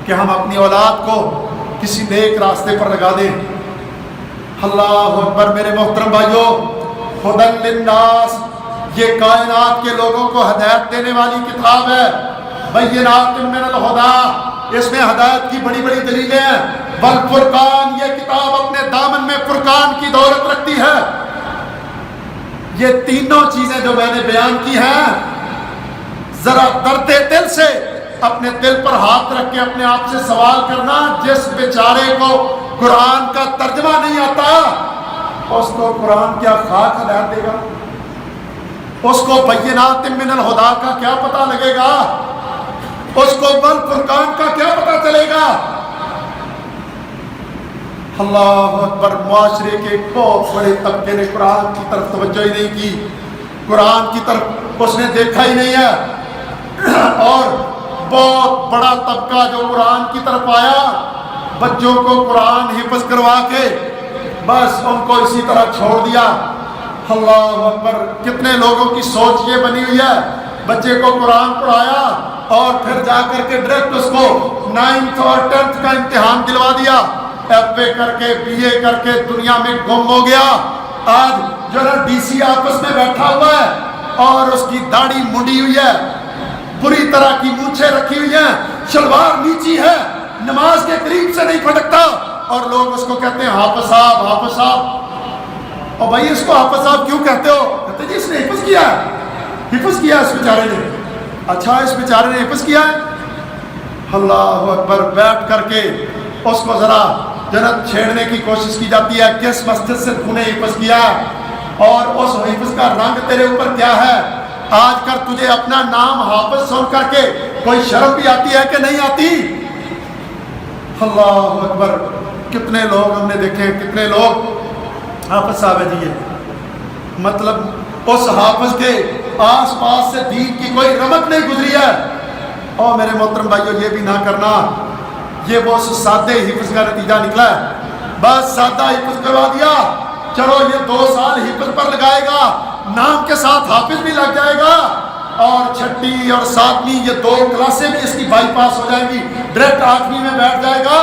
کہ ہم اپنی اولاد کو کسی نیک راستے پر لگا دیں. اللہ اکبر. میرے محترم بھائیوں, ہدی للناس یہ کائنات کے لوگوں کو ہدایت دینے والی کتاب ہے. بینات من الہدی, اس میں ہدایت کی بڑی بڑی دلیلیں ہیں. والفرقان, یہ کتاب اپنے دامن میں فرقان کی دولت رکھتی ہے. یہ تینوں چیزیں جو میں نے بیان کی ہیں, ذرا درد دل سے اپنے دل پر ہاتھ رکھ کے اپنے آپ سے سوال کرنا, جس بیچارے کو قرآن کا ترجمہ نہیں آتا اس کو قرآن کیا خاک ہدایت دے گا؟ اس کو بینات من الہدی کا کیا پتہ لگے گا؟ اس کو والفرقان کا کیا پتہ چلے گا؟ اللہ اکبر. معاشرے کے بہت بڑے طبقے نے قرآن کی طرف توجہ ہی نہیں کی, قرآن کی طرف اس نے دیکھا ہی نہیں ہے. اور بہت بڑا طبقہ جو قرآن کی طرف آیا, بچوں کو قرآن حفظ کروا کے بس ان کو اسی طرح چھوڑ دیا. اللہ اکبر. کتنے لوگوں کی سوچ یہ بنی ہوئی ہے, بچے کو قرآن پڑھایا اور پھر جا کر کے ڈائریکٹ اس کو 9th اور 10th کا امتحان دلوا دیا, ایف اے کر کے بی اے کر کے دنیا میں گم ہو گیا. آج جو ہے ڈی سی آفس میں بیٹھا ہوا ہے اور اس کی داڑھی منڈی ہوئی ہے, بری طرح کی مونچھیں رکھی ہوئی ہیں, شلوار نیچی ہے, نماز کے قریب سے نہیں پھٹکتا, اور لوگ اس کو کہتے ہیں حافظ صاحب, حافظ صاحب. اور بھائی اس کو حافظ صاحب کیوں کہتے ہو؟ کہتے جی اس نے حفظ کیا ہے, حفظ کیا اس بیچارے نے. اچھا اس بیچارے نے حفظ کیا ہے؟ اللہ اکبر. بیٹھ کر کے اس کو ذرا جنت چھیڑنے کی کوشش کی جاتی ہے, کس مسجد سے تو نے حفظ کیا اور اس حفظ کا رنگ تیرے اوپر کیا ہے. آج کر تجھے اپنا نام حافظ سن کر کے کوئی شرم بھی آتی ہے کہ نہیں آتی؟ اللہ اکبر، کتنے لوگ ہم نے دیکھے، کتنے لوگ حافظ صاحب ہے جی، مطلب اس حافظ کے آس پاس سے دین کی کوئی رمق نہیں گزری ہے۔ اور میرے محترم بھائیو، یہ بھی نہ کرنا، یہ وہ سادے حفظ کا نتیجہ نکلا ہے، بس سادہ حفظ کروا دیا، چلو یہ 2 سال حفظ پر لگائے گا، نام کے ساتھ حافظ بھی لگ جائے گا، اور 6 اور 7ویں یہ 2 کلاسیں بھی اس کی بائی پاس ہو جائیں گی، ڈائریکٹ 8ویں میں بیٹھ جائے گا،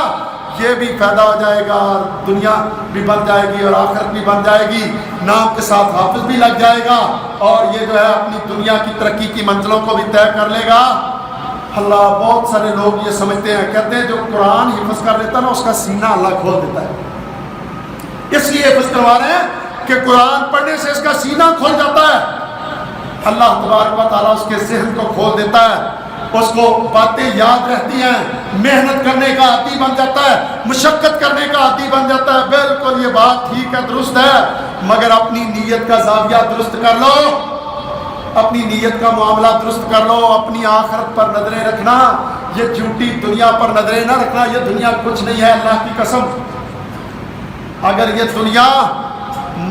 یہ بھی فائدہ ہو جائے گا، اور دنیا بھی بن جائے گی اور آخرت بھی بن جائے گی، نام کے ساتھ حافظ بھی لگ جائے گا، اور یہ جو ہے اپنی دنیا کی ترقی کی منزلوں کو بھی طے کر لے گا۔ اللہ، بہت سارے لوگ یہ سمجھتے ہیں، کہتے ہیں جو قرآن حفظ کر لیتا نا اس کا سینہ اللہ کھول دیتا ہے، اس لیے حفظ کروا رہے ہیں کہ قرآن پڑھنے سے اس کا سینہ کھل جاتا ہے، اللہ تبارک و تعالیٰ اس کے ذہن کو کھول دیتا ہے، اس کو باتیں یاد رہتی ہیں، محنت کرنے کا عادی بن جاتا ہے، مشقت کرنے کا عادی بن جاتا ہے۔ بالکل یہ بات ٹھیک ہے، درست ہے، مگر اپنی نیت کا زاویہ درست کر لو، اپنی نیت کا معاملہ درست کر لو، اپنی آخرت پر نظریں رکھنا، یہ جھوٹی دنیا پر نظریں نہ رکھنا، یہ دنیا کچھ نہیں ہے، اللہ کی قسم، اگر یہ دنیا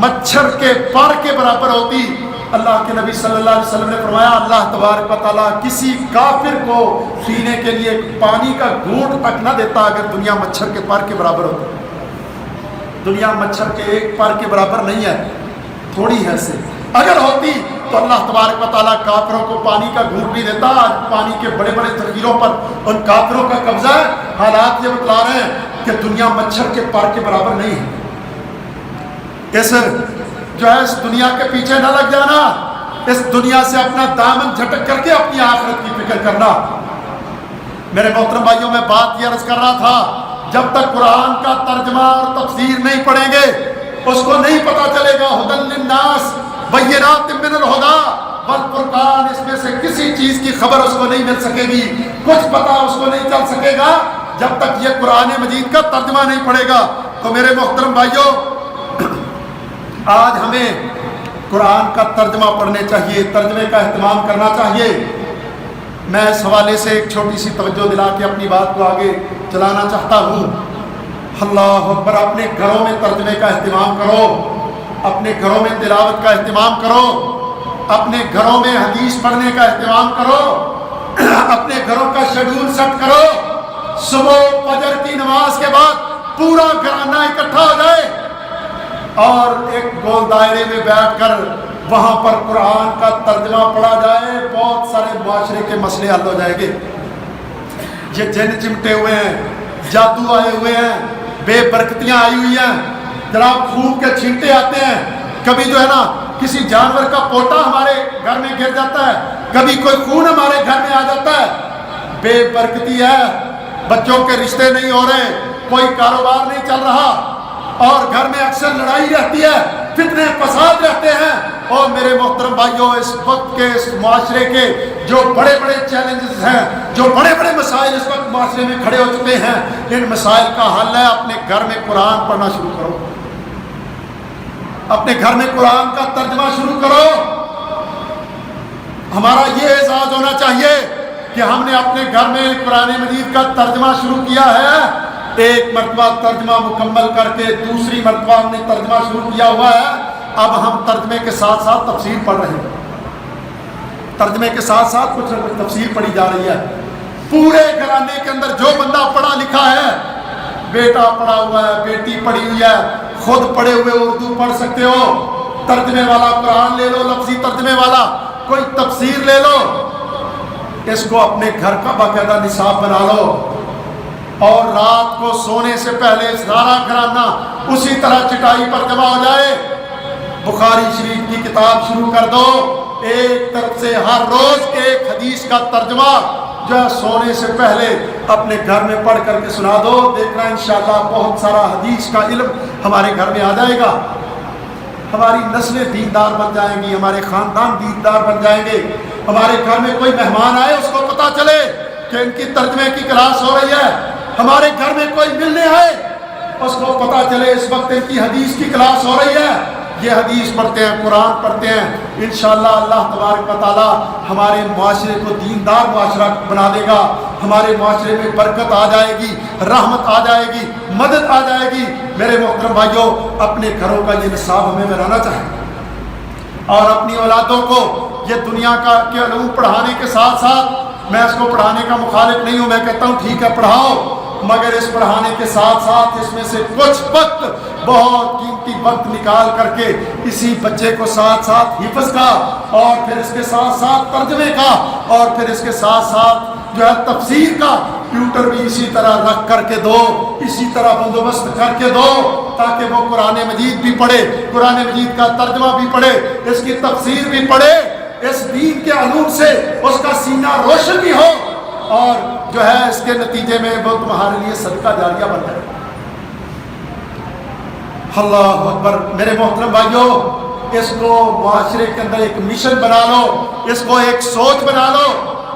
مچھر کے پر کے برابر ہوتی، اللہ کے نبی صلی اللہ علیہ وسلم نے فرمایا اللہ تبارک و تعالیٰ کسی کافر کو پینے کے لیے پانی کا گھونٹ تک نہ دیتا اگر دنیا مچھر کے پر کے برابر ہوتی۔ دنیا مچھر کے ایک پر کے برابر نہیں ہے، تھوڑی ہے سے، اگر ہوتی تو اللہ تبارک و تعالیٰ کافروں کو پانی کا گھونٹ نہیں دیتا۔ آج پانی کے بڑے بڑے ذخیروں پر ان کافروں کا قبضہ ہے، حالات یہ بتلا رہے ہیں کہ دنیا مچھر کے پر کے برابر نہیں ہے۔ اس جو ہے اس دنیا کے پیچھے نہ لگ جانا، اس دنیا سے اپنا دامن جھٹک کر کے اپنی آخرت کی فکر کرنا۔ میرے محترم بھائیوں، میں بات یہ عرض کر رہا تھا، جب تک قرآن کا ترجمہ اور تفسیر نہیں پڑھیں گے اس کو نہیں پتا چلے گا ھدی للناس بینات من الھدی والفرقان، اس میں سے کسی چیز کی خبر اس کو نہیں مل سکے گی، کچھ پتا اس کو نہیں چل سکے گا جب تک یہ قرآن مجید کا ترجمہ نہیں پڑھے گا۔ تو میرے محترم بھائیوں، آج ہمیں قرآن کا ترجمہ پڑھنے چاہیے، ترجمے کا اہتمام کرنا چاہیے۔ میں اس حوالے سے ایک چھوٹی سی توجہ دلا کے اپنی بات کو آگے چلانا چاہتا ہوں۔ اللہ اکبر، اپنے گھروں میں ترجمے کا اہتمام کرو، اپنے گھروں میں تلاوت کا اہتمام کرو، اپنے گھروں میں حدیث پڑھنے کا اہتمام کرو، اپنے گھروں کا شیڈول سیٹ کرو، صبح فجر کی نماز کے بعد پورا گھرانہ اکٹھا ہو جائے اور ایک گول دائرے میں بیٹھ کر وہاں پر قرآن کا ترجمہ پڑھا جائے، بہت سارے معاشرے کے مسئلے حل ہو جائیں گے۔ یہ جن چمٹے ہوئے ہیں، جادو آئے ہوئے ہیں، بے برکتیاں آئی ہوئی ہیں، جناب خون کے چھینٹے آتے ہیں، کبھی جو ہے نا کسی جانور کا پوٹا ہمارے گھر میں گر جاتا ہے، کبھی کوئی خون ہمارے گھر میں آ جاتا ہے، بے برکتی ہے، بچوں کے رشتے نہیں ہو رہے، کوئی کاروبار نہیں چل رہا، اور گھر میں اکثر لڑائی رہتی ہے، فتنے فساد رہتے ہیں۔ اور میرے محترم بھائیوں، اس وقت کے اس معاشرے کے جو بڑے بڑے چیلنجز ہیں، جو بڑے بڑے مسائل اس وقت معاشرے میں کھڑے ہو چکے ہیں، ان مسائل کا حل ہے اپنے گھر میں قرآن پڑھنا شروع کرو، اپنے گھر میں قرآن کا ترجمہ شروع کرو۔ ہمارا یہ اعزاز ہونا چاہیے کہ ہم نے اپنے گھر میں قرآن مجید کا ترجمہ شروع کیا ہے، ایک مرتبہ ترجمہ مکمل کر کے دوسری مرتبہ ہم نے ترجمہ شروع کیا ہوا ہے، اب ہم ترجمے کے ساتھ ساتھ تفسیر پڑھ رہے ہیں، ترجمے کے ساتھ ساتھ کچھ نہ کچھ تفسیر پڑھی جا رہی ہے۔ پورے گھرانے کے اندر جو بندہ پڑھا لکھا ہے، بیٹا پڑھا ہوا ہے، بیٹی پڑھی ہوئی ہے، خود پڑھے ہوئے اردو پڑھ سکتے ہو، ترجمے والا قرآن لے لو، لفظی ترجمے والا کوئی تفسیر لے لو، اس کو اپنے گھر کا باقاعدہ نصاب بنا لو، اور رات کو سونے سے پہلے سارا گھرانہ اسی طرح چٹائی پر جمع ہو جائے، بخاری شریف کی کتاب شروع کر دو، ایک طرف سے ہر روز ایک حدیث کا ترجمہ جو ہے سونے سے پہلے اپنے گھر میں پڑھ کر کے سنا دو، دیکھنا انشاءاللہ بہت سارا حدیث کا علم ہمارے گھر میں آ جائے گا، ہماری نسلیں دیندار بن جائیں گی، ہمارے خاندان دیندار بن جائیں گے، ہمارے گھر میں کوئی مہمان آئے اس کو پتہ چلے کہ ان کی ترجمے کی کلاس ہو رہی ہے، ہمارے گھر میں کوئی ملنے آئے اس کو پتہ چلے اس وقت ان کی حدیث کی کلاس ہو رہی ہے، یہ حدیث پڑھتے ہیں، قرآن پڑھتے ہیں، انشاءاللہ اللہ تبارک و تعالی ہمارے معاشرے کو دیندار معاشرہ بنا دے گا، ہمارے معاشرے میں برکت آ جائے گی، رحمت آ جائے گی، مدد آ جائے گی۔ میرے محترم بھائیوں، اپنے گھروں کا یہ نصاب ہمیں بنانا چاہیے اور اپنی اولادوں کو یہ دنیا کے علوم پڑھانے کے ساتھ ساتھ، میں اس کو پڑھانے کا مخالف نہیں ہوں، میں کہتا ہوں ٹھیک ہے پڑھاؤ، مگر اس پڑھانے کے ساتھ ساتھ اس میں سے کچھ وقت، بہت قیمتی وقت نکال کر کے اسی بچے کو ساتھ ساتھ حفظ کا، اور پھر اس کے ساتھ ساتھ ترجمے کا، اور پھر اس کے ساتھ ساتھ جو ہے تفسیر کا ٹیوٹر بھی اسی طرح رکھ کر کے دو، اسی طرح بندوبست کر کے دو، تاکہ وہ قرآن مجید بھی پڑھے، قرآن مجید کا ترجمہ بھی پڑھے، اس کی تفسیر بھی پڑھے، اس دین کے علوم سے اس کا سینہ روشن بھی ہو، اور جو ہے اس کے نتیجے میں وہ تمہارے لیے صدقہ جاریہ بن جائے۔ اللہ اکبر۔ میرے محترم بھائیوں، اس کو معاشرے کے اندر ایک مشن بنا لو، اس کو ایک سوچ بنا لو،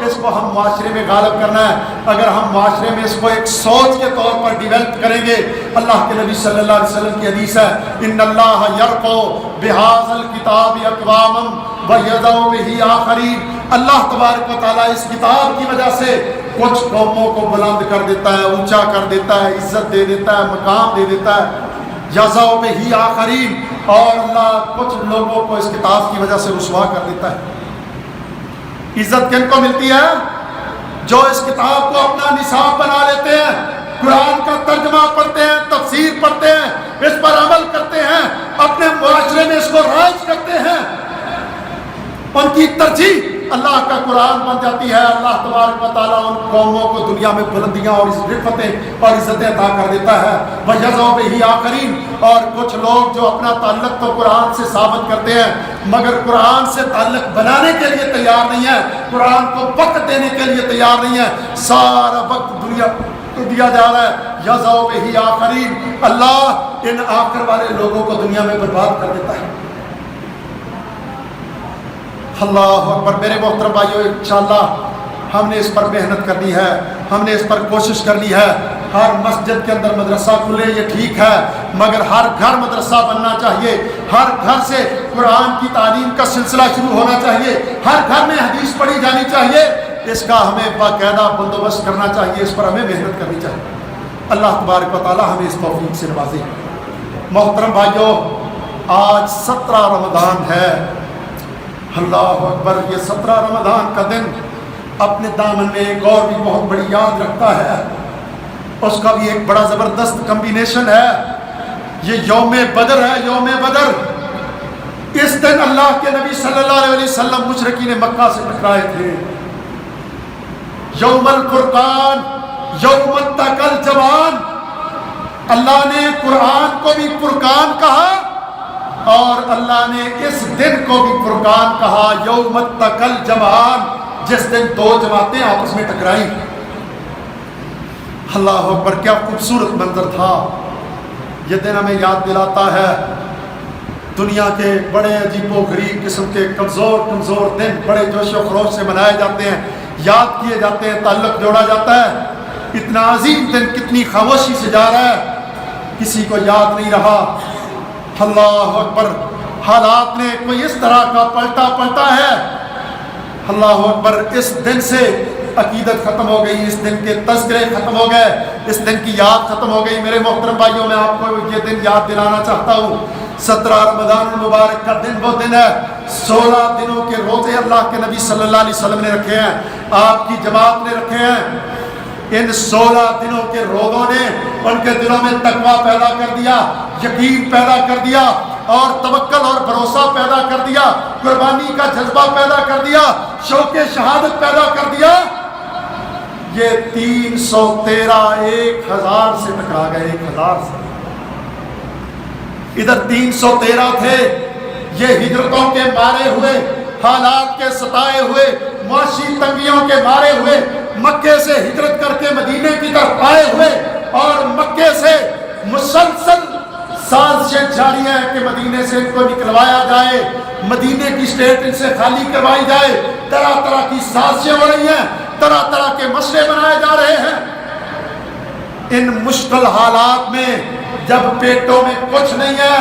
اس کو ہم معاشرے میں غالب کرنا ہے۔ اگر ہم معاشرے میں اس کو ایک سوچ کے طور پر ڈیولپ کریں گے، اللہ کے نبی صلی اللہ علیہ وسلم کی حدیث ہے، ان اللہ یرفع بہذا الکتاب اقواما ویضع بہ آخرین، اللہ تبارک و تعالیٰ اس کتاب کی وجہ سے کچھ قوموں کو بلند کر دیتا ہے، اونچا کر دیتا ہے، عزت دے دیتا ہے، مقام دے دیتا ہے، یضع بہ آخرین، اور اللہ کچھ لوگوں کو اس کتاب کی وجہ سے رسوا کر دیتا ہے۔ عزت کن کو ملتی ہے؟ جو اس کتاب کو اپنا نصاب بنا لیتے ہیں، قرآن کا ترجمہ پڑھتے ہیں، تفسیر پڑھتے ہیں، اس پر عمل کرتے ہیں، اپنے معاشرے میں اس کو رائج کرتے ہیں، ان کی ترجیح اللہ کا قرآن بن جاتی ہے۔ اللہ تبارک و تعالیٰ ان قوموں کو دنیا میں بلندیاں اور رفتیں اور عزتیں عطا کر دیتا ہے۔ وَيَضَعُ بِهِ آخَرِينَ، اور کچھ لوگ جو اپنا تعلق تو قرآن سے ثابت کرتے ہیں مگر قرآن سے تعلق بنانے کے لیے تیار نہیں ہے، قرآن کو وقت دینے کے لیے تیار نہیں ہے، سارا وقت دنیا کو دیا جا رہا ہے۔ یَضَعُ بِهِ آخَرِينَ، اللہ ان آخر والے لوگوں کو دنیا میں برباد کر دیتا ہے۔ اللہ اکبر۔ میرے محترم بھائیو، انشاءاللہ ہم نے اس پر محنت کرنی ہے، ہم نے اس پر کوشش کرنی ہے۔ ہر مسجد کے اندر مدرسہ کھلے یہ ٹھیک ہے، مگر ہر گھر مدرسہ بننا چاہیے، ہر گھر سے قرآن کی تعلیم کا سلسلہ شروع ہونا چاہیے، ہر گھر میں حدیث پڑھی جانی چاہیے، اس کا ہمیں باقاعدہ بندوبست کرنا چاہیے، اس پر ہمیں محنت کرنی چاہیے۔ اللہ تبارک و تعالی ہمیں اس توفیق سے نوازے۔ محترم بھائیو، آج 17 رمضان ہے، اللہ اکبر۔ یہ 17 رمضان کا دن اپنے دامن میں ایک اور بھی بہت بڑی یاد رکھتا ہے، اس کا بھی ایک بڑا زبردست کمبینیشن ہے، یہ یوم بدر ہے۔ یوم بدر، اس دن اللہ کے نبی صلی اللہ علیہ وسلم مشرکین مکہ سے ٹکرائے تھے۔ یوم الفرقان، یوم التقى الجمعان، اللہ نے قرآن کو بھی فرقان کہا اور اللہ نے اس دن کو بھی فرقان کہا، یوم التقى الجمعان، جس دن دو جماعتیں آپس میں ٹکرائیں۔ اللہ اکبر، کیا خوبصورت منظر تھا۔ یہ دن ہمیں یاد دلاتا ہے دنیا کے بڑے عجیب و غریب قسم کے کمزور دن بڑے جوش و خروش سے منائے جاتے ہیں، یاد کیے جاتے ہیں، تعلق جوڑا جاتا ہے۔ اتنا عظیم دن کتنی خاموشی سے جا رہا ہے، کسی کو یاد نہیں رہا۔ اللہ اکبر، حالات نے کوئی اس طرح کا پلٹا ہے۔ اللہ اکبر، اس دن سے عقیدت ختم ہو گئی، اس دن کے تذکرے ختم ہو گئے، اس دن کی یاد ختم ہو گئی۔ میرے محترم بھائیوں، میں آپ کو یہ دن یاد دلانا چاہتا ہوں۔ 17 رمضان المبارک کا دن وہ دن ہے، 16 دنوں کے روزے اللہ کے نبی صلی اللہ علیہ وسلم نے رکھے ہیں، آپ کی جماعت نے رکھے ہیں۔ ان 16 دنوں کے روزوں نے ان کے دلوں میں تقویٰ پیدا کر دیا، یقین پیدا کر دیا، اور توکل اور بھروسہ پیدا کر دیا، قربانی کا جذبہ پیدا کر دیا، شوق شہادت پیدا کر دیا۔ یہ 313 1000 سے ٹکرا گئے، 1000 سے۔ ادھر 313 تھے، یہ ہجرتوں کے مارے ہوئے، حالات کے ستائے ہوئے، معاشی تنگیوں کے مارے ہوئے، مکے سے ہجرت کر کے مدینے کی طرف آئے ہوئے، اور مکے سے مسلسل سازشیں جاری ہیں کہ مدینے سے ان کو نکلوایا جائے، مدینے کی اسٹیٹ ان سے خالی کروائی جائے۔ طرح طرح کی سازشیں ہو رہی ہیں، طرح طرح کے مسئلے بنائے جا رہے ہیں۔ ان مشکل حالات میں جب پیٹوں میں کچھ نہیں ہے،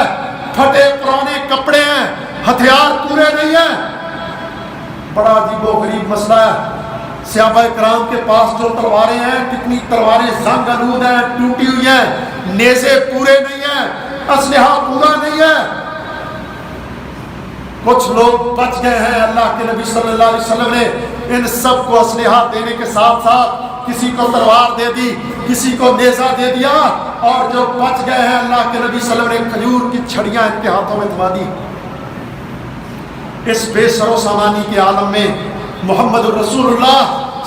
پھٹے پرانے کپڑے ہیں، ہتھیار پورے نہیں ہیں۔ بڑا عجیب و غریب مسئلہ ہے۔ صحابہ کرام کے پاس جو تلواریں ہیں، کتنی تلواریں زنگ آلود ہیں، ٹوٹی ہوئی ہیں، نیزے پورے نہیں ہیں، اسلحہ پورا نہیں ہے۔ کچھ لوگ بچ گئے ہیں، اللہ کے نبی صلی اللہ علیہ وسلم نے ان سب کو اسلحہ دینے کے ساتھ ساتھ کسی کو تلوار دے دی، کسی کو نیزہ دے دیا، اور جو بچ گئے ہیں اللہ کے نبی صلی اللہ علیہ وسلم نے کھجور کی چھڑیاں ان کے ہاتھوں میں تھما دی۔ اس بے سر و سامانی کے عالم میں محمد الرسول اللہ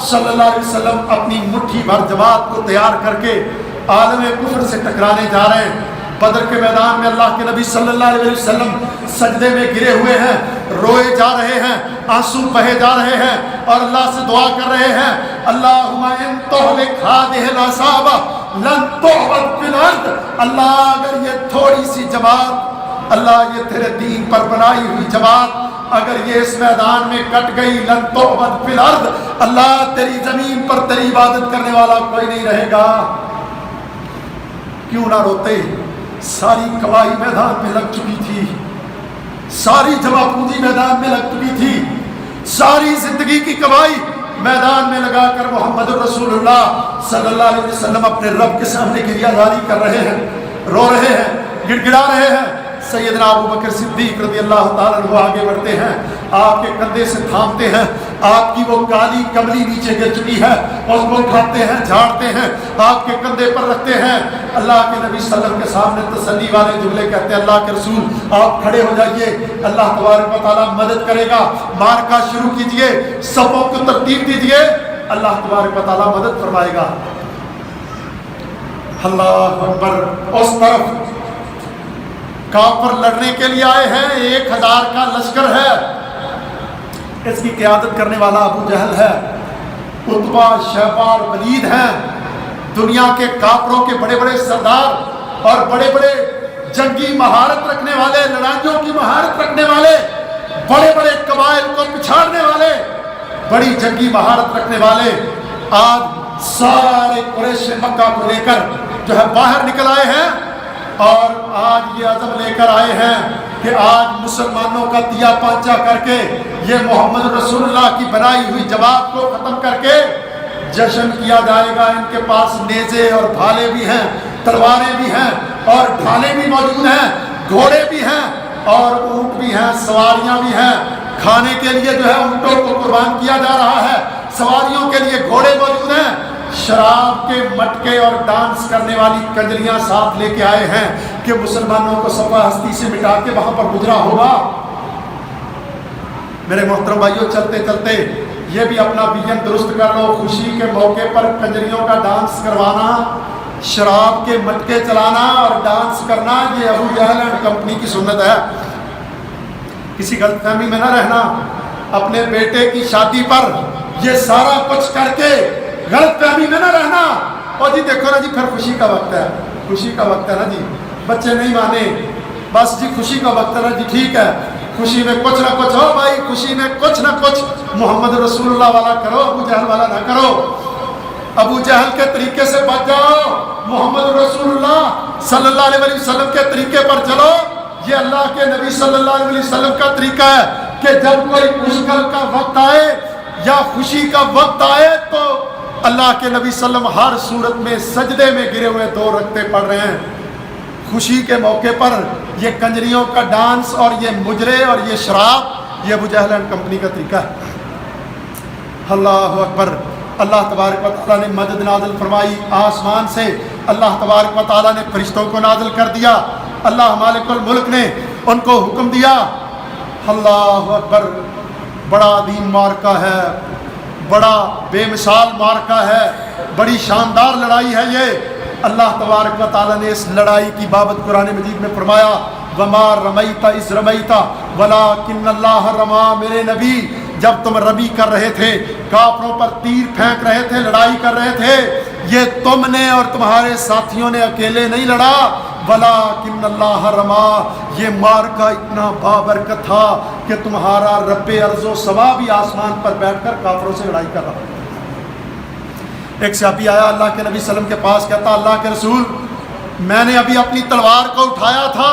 صلی اللہ علیہ وسلم اپنی مٹھی بھر جماعت کو تیار کر کے عالم کفر سے ٹکرانے جا رہے ہیں۔ بدر کے میدان میں اللہ کے نبی صلی اللہ علیہ وسلم سجدے میں گرے ہوئے ہیں، روئے جا رہے ہیں، آنسو بہے جا رہے ہیں، اور اللہ سے دعا کر رہے ہیں، اللہم ان تہلک ہذہ العصابہ لن تعبد فی الارض۔ اللہ اگر یہ تھوڑی سی جماعت، اللہ یہ تیرے دین پر بنائی ہوئی جماعت اگر یہ اس میدان میں کٹ گئی، لن تعبد فی الارض، اللہ تیری زمین پر تیری عبادت کرنے والا کوئی نہیں رہے گا۔ کیوں نہ روتے؟ ساری کمائی میدان میں لگ چکی تھی، ساری جمع پونجی میدان میں لگ چکی تھی، ساری زندگی کی کمائی میدان میں لگا کر محمد رسول اللہ صلی اللہ علیہ وسلم اپنے رب کے سامنے گریہ زاری کر رہے ہیں، رو رہے ہیں، گڑ گڑا رہے ہیں۔ سیدنا ابو بکر صدیق رضی اللہ تعالیٰ عنہ آگے بڑھتے ہیں، آپ کے کندھے سے تھامتے ہیں، آپ کی وہ کالی کملی نیچے گر چکی ہے، اس کو اٹھاتے ہیں، جھاڑتے ہیں، آپ کے کندھے پر رکھتے ہیں۔ اللہ کے نبی صلی اللہ علیہ وسلم کے سامنے تسلی والے جملے کہتے ہیں، اللہ کے رسول آپ کھڑے ہو جائیے، اللہ تبارک و تعالیٰ مدد کرے گا، مارکا شروع کیجئے، صفوں کو ترتیب دیجئے، اللہ تبارک و تعالیٰ مدد فرمائے گا۔ اللہ اکبر۔ اس طرف کافر لڑنے کے لیے آئے ہیں، 1000 کا لشکر ہے، اس کی قیادت کرنے والا ابو جہل ہے، عتبہ، شیبہ اور ولید ہیں، دنیا کے کافروں کے بڑے بڑے سردار اور بڑے بڑے جنگی مہارت رکھنے والے، لڑائیوں کی مہارت رکھنے والے، بڑے بڑے قبائل کو پچھاڑنے والے، بڑی جنگی مہارت رکھنے والے آج سارے قریش مکہ کو لے کر جو ہے باہر نکل آئے ہیں، اور آج یہ عزم لے کر آئے ہیں کہ آج مسلمانوں کا تیا پانچا کر کے یہ محمد رسول اللہ کی بنائی ہوئی جماعت کو ختم کر کے جشن کیا جائے گا۔ ان کے پاس نیزے اور بھالے بھی ہیں، تلواریں بھی ہیں، اور ڈھالیں بھی موجود ہیں، گھوڑے بھی ہیں، اور اونٹ بھی ہیں، سواریاں بھی ہیں۔ کھانے کے لیے جو ہے اونٹوں کو قربان کیا جا رہا ہے، سواریوں کے لیے گھوڑے موجود ہیں، شراب کے مٹکے اور ڈانس کرنے والی کنجریاں ساتھ لے کے آئے ہیں کہ مسلمانوں کو صفحہ ہستی سے مٹا کے وہاں پر گزرا ہوگا۔ میرے محترم بھائیوں، چلتے چلتے یہ بھی اپنا ویژن درست کر لو، خوشی کے موقع پر کنجریوں کا ڈانس کروانا، شراب کے مٹکے چلانا اور ڈانس کرنا، یہ ابو جہل اینڈ کمپنی کی سنت ہے۔ کسی غلط فہمی میں نہ رہنا، اپنے بیٹے کی شادی پر یہ سارا کچھ کر کے غلط فہمی میں نہ رہنا، اور جی دیکھو نا جی پھر خوشی کا وقت ہے، خوشی کا وقت ہے نا جی، بچے نہیں مانے، بس جی خوشی کا وقت ہے نا جی، ٹھیک ہے، خوشی میں کچھ نہ کچھ ہو بھائی، خوشی میں کچھ نہ کچھ محمد رسول اللہ والا کرو، ابو جہل والا نہ کرو، ابو جہل کے طریقے سے بچ جاؤ، محمد رسول اللہ صلی اللہ علیہ وسلم کے طریقے پر چلو۔ یہ اللہ کے نبی صلی اللہ علیہ وسلم کا طریقہ ہے کہ جب کوئی مشکل کا وقت آئے یا خوشی کا وقت آئے تو اللہ کے نبی صلی اللہ علیہ وسلم ہر صورت میں سجدے میں گرے ہوئے 2 رکعتیں پڑھ رہے ہیں۔ خوشی کے موقع پر یہ کنجریوں کا ڈانس اور یہ مجرے اور یہ شراب، یہ ابو جہل اینڈ کمپنی کا طریقہ ہے۔ اللہ اکبر۔ اللہ تبارک و تعالیٰ نے مدد نازل فرمائی آسمان سے، اللہ تبارک و تعالیٰ نے فرشتوں کو نازل کر دیا، اللہ مالک الملک نے ان کو حکم دیا۔ اللہ اکبر۔ بڑا عظیم معرکہ ہے، بڑا بے مثال معرکہ ہے، بڑی شاندار لڑائی ہے یہ۔ اللہ تبارک و تعالیٰ نے اس لڑائی کی بابت قرآن مجید میں فرمایا، وما رمیت اذ رمیت ولکن اللہ رما۔ میرے نبی جب تم رمی کر رہے تھے، کافروں پر تیر پھینک رہے تھے، لڑائی کر رہے تھے، یہ تم نے اور تمہارے ساتھیوں نے اکیلے نہیں لڑا، ولیکن اللہ رما۔ یہ معرکہ اتنا بابرکت تھا کہ تمہارا رب ارض و سما بھی آسمان پر بیٹھ کر کافروں سے لڑائی کر رہا۔ ایک صحابی آیا اللہ کے نبی صلی اللہ علیہ وسلم کے پاس، کہتا اللہ کے رسول میں نے ابھی اپنی تلوار کو اٹھایا تھا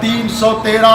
313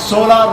16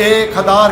1000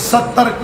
70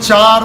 4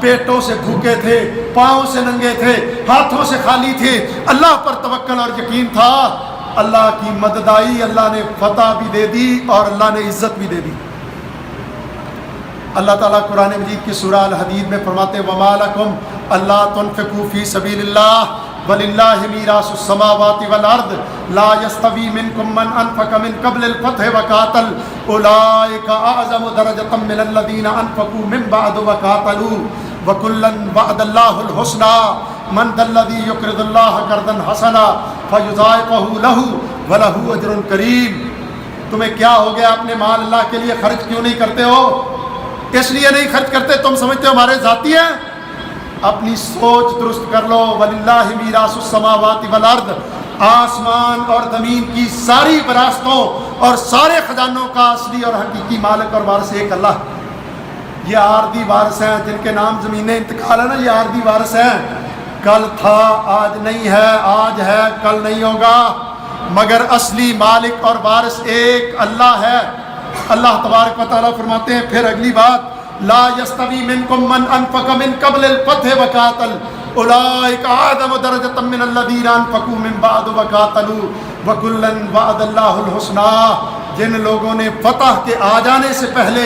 پیٹوں سے بھوکے تھے، پاؤں سے ننگے تھے، ہاتھوں سے خالی تھے، اللہ پر توکل اور یقین تھا، اللہ کی مدد آئی، اللہ نے فتح بھی دے دی اور اللہ نے عزت بھی دے دی۔ اللہ تعالیٰ قرآن مجید کی سورہ الحدید میں فرماتے ہیں وَمَا لَكُمْ أَلَّا تُنْفِقُوا فِي سَبِيلِ اللَّهِ وَلِلَّهِ مِيرَاثُ السَّمَاوَاتِ وَالْأَرْضِ لَا يَسْتَوِي مِنْكُمْ مَنْ أَنْفَقَ مِنْ قَبْلِ الْفَتْحِ وَقَاتَلَ أُولَٰئِكَ أَعْظَمُ دَرَجَةً مِنَ الَّذِينَ أَنْفَقُوا مِنْ بَعْدُ وَقَاتَلُوا وَكُلًّا وَعَدَ اللَّهُ الْحُسْنَىٰ مَنْ ذَا الَّذِي يُقْرِضُ اللَّهَ قَرْضًا حَسَنًا فَيُضَاعِفَهُ لَهُ وَلَهُ أَجْرٌ كَرِيمٌ۔ تمہیں کیا ہو گیا، اپنے مال اللہ کے لیے خرچ کیوں نہیں کرتے ہو؟ اس لیے نہیں خرچ کرتے تم سمجھتے ہو ہمارے ذاتی ہیں؟ اپنی سوچ درست کر لو۔ وَلِلَّهِ مِيرَاثُ السَّمَاوَاتِ وَالْأَرْضِ، آسمان اور زمین کی ساری وراثتوں اور سارے خزانوں کا اصلی اور حقیقی مالک اور وارث ایک اللہ۔ یہ عارضی وارث ہیں جن کے نام زمینیں انتقال ہے نا، یہ عارضی وارث ہیں، کل تھا آج نہیں ہے، آج ہے کل نہیں ہوگا، مگر اصلی مالک اور وارث ایک اللہ ہے۔ اللہ تبارک و تعالیٰ فرماتے ہیں پھر اگلی بات لا یستوی منکم من انفق من قبل الفتح وقاتل اولئک اعظم درجۃ من الذین انفقوا من بعد وقاتلوا وکلا وعد اللہ الحسنىٰ۔ جن لوگوں نے فتح کے آ جانے سے پہلے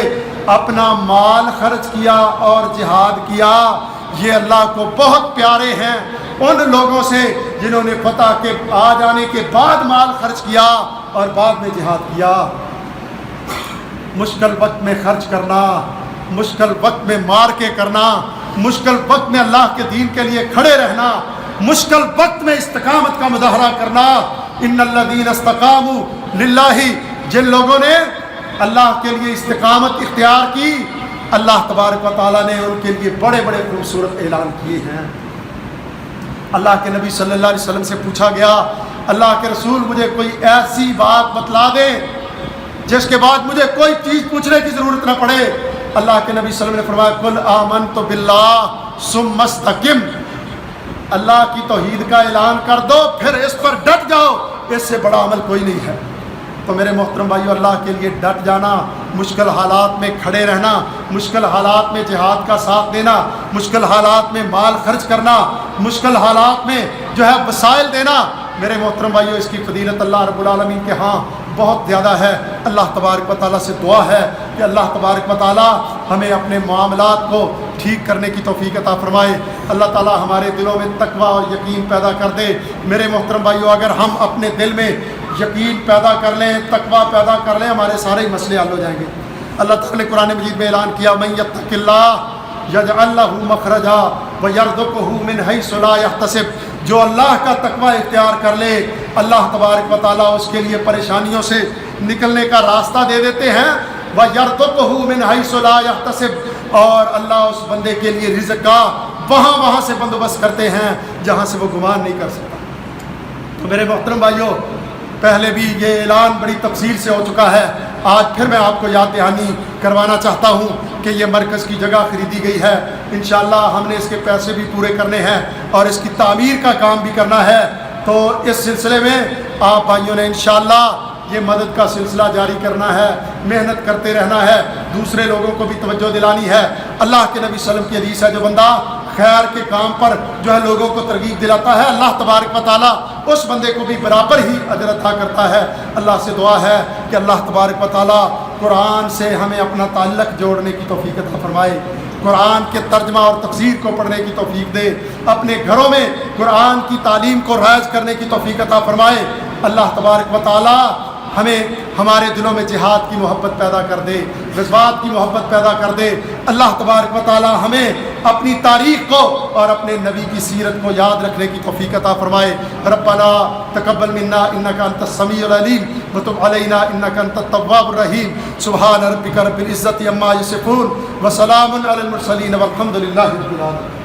اپنا مال خرچ کیا اور جہاد کیا، یہ اللہ کو بہت پیارے ہیں ان لوگوں سے جنہوں نے فتح کے آ جانے کے بعد مال خرچ کیا اور بعد میں جہاد کیا۔ مشکل وقت میں خرچ کرنا، مشکل وقت میں مار کے کرنا، مشکل وقت میں اللہ کے دین کے لیے کھڑے رہنا، مشکل وقت میں استقامت کا مظاہرہ کرنا۔ ان الذین استقاموا للہ، جن لوگوں نے اللہ کے لیے استقامت اختیار کی، اللہ تبارک و تعالیٰ نے ان کے لیے بڑے بڑے خوبصورت اعلان کیے ہیں۔ اللہ کے نبی صلی اللہ علیہ وسلم سے پوچھا گیا اللہ کے رسول مجھے کوئی ایسی بات بتلا دیں جس کے بعد مجھے کوئی چیز پوچھنے کی ضرورت نہ پڑے۔ اللہ کے نبی صلی اللہ علیہ وسلم نے فرمایا قل آمنت باللہ ثم استقم، اللہ کی توحید کا اعلان کر دو پھر اس پر ڈٹ جاؤ، اس سے بڑا عمل کوئی نہیں ہے۔ تو میرے محترم بھائیو، اللہ کے لیے ڈٹ جانا، مشکل حالات میں کھڑے رہنا، مشکل حالات میں جہاد کا ساتھ دینا، مشکل حالات میں مال خرچ کرنا، مشکل حالات میں جو ہے وسائل دینا، میرے محترم بھائیو اس کی فضیلت اللہ رب العالمین کے ہاں بہت زیادہ ہے۔ اللہ تبارک و تعالیٰ سے دعا ہے کہ اللہ تبارک و تعالیٰ ہمیں اپنے معاملات کو ٹھیک کرنے کی توفیق عطا فرمائے۔ اللہ تعالیٰ ہمارے دلوں میں تقویٰ اور یقین پیدا کر دے۔ میرے محترم بھائیو، اگر ہم اپنے دل میں یقین پیدا کر لیں، تقویٰ پیدا کر لیں، ہمارے سارے مسئلے حل ہو جائیں گے۔ اللہ تعالیٰ نے قرآن مجید میں اعلان کیا من یتق اللہ یجعل لہ مخرجا ویرزقہ من حیث لا یحتسب، جو اللہ کا تقویٰ اختیار کر لے اللہ تبارک و تعالیٰ اس کے لیے پریشانیوں سے نکلنے کا راستہ دے دیتے ہیں۔ وَيَرْزُقْهُ مِنْ حَيْثُ لَا يَحْتَسِبُ، اور اللہ اس بندے کے لیے رزق کا وہاں سے بندوبست کرتے ہیں جہاں سے وہ گمان نہیں کر سکتا۔ تو میرے محترم بھائیوں، پہلے بھی یہ اعلان بڑی تفصیل سے ہو چکا ہے، آج پھر میں آپ کو یاد دہانی کروانا چاہتا ہوں کہ یہ مرکز کی جگہ خریدی گئی ہے، انشاءاللہ ہم نے اس کے پیسے بھی پورے کرنے ہیں اور اس کی تعمیر کا کام بھی کرنا ہے۔ تو اس سلسلے میں آپ بھائیوں نے انشاءاللہ یہ مدد کا سلسلہ جاری کرنا ہے، محنت کرتے رہنا ہے، دوسرے لوگوں کو بھی توجہ دلانی ہے۔ اللہ کے نبی صلی اللہ علیہ وسلم کی حدیث ہے جو بندہ خیر کے کام پر جو ہے لوگوں کو ترغیب دلاتا ہے، اللہ تبارک و تعالیٰ اس بندے کو بھی برابر ہی اجر عطا کرتا ہے۔ اللہ سے دعا ہے کہ اللہ تبارک و تعالیٰ قرآن سے ہمیں اپنا تعلق جوڑنے کی توفیق عطا فرمائے، قرآن کے ترجمہ اور تفسیر کو پڑھنے کی توفیق دے، اپنے گھروں میں قرآن کی تعلیم کو رائج کرنے کی توفیق عطا فرمائے۔ اللہ تبارک و تعالیٰ ہمیں ہمارے دلوں میں جہاد کی محبت پیدا کر دے، جذبات کی محبت پیدا کر دے۔ اللہ تبارک و تعالیٰ ہمیں اپنی تاریخ کو اور اپنے نبی کی سیرت کو یاد رکھنے کی توفیق عطا فرمائے۔ ربنا تقبل منا انک انت السمیع العلیم وتب علینا انک انت التواب الرحیم۔ سبحان ربک رب العزۃ عما یصفون وسلام علی المرسلین والحمد للہ رب العالمین۔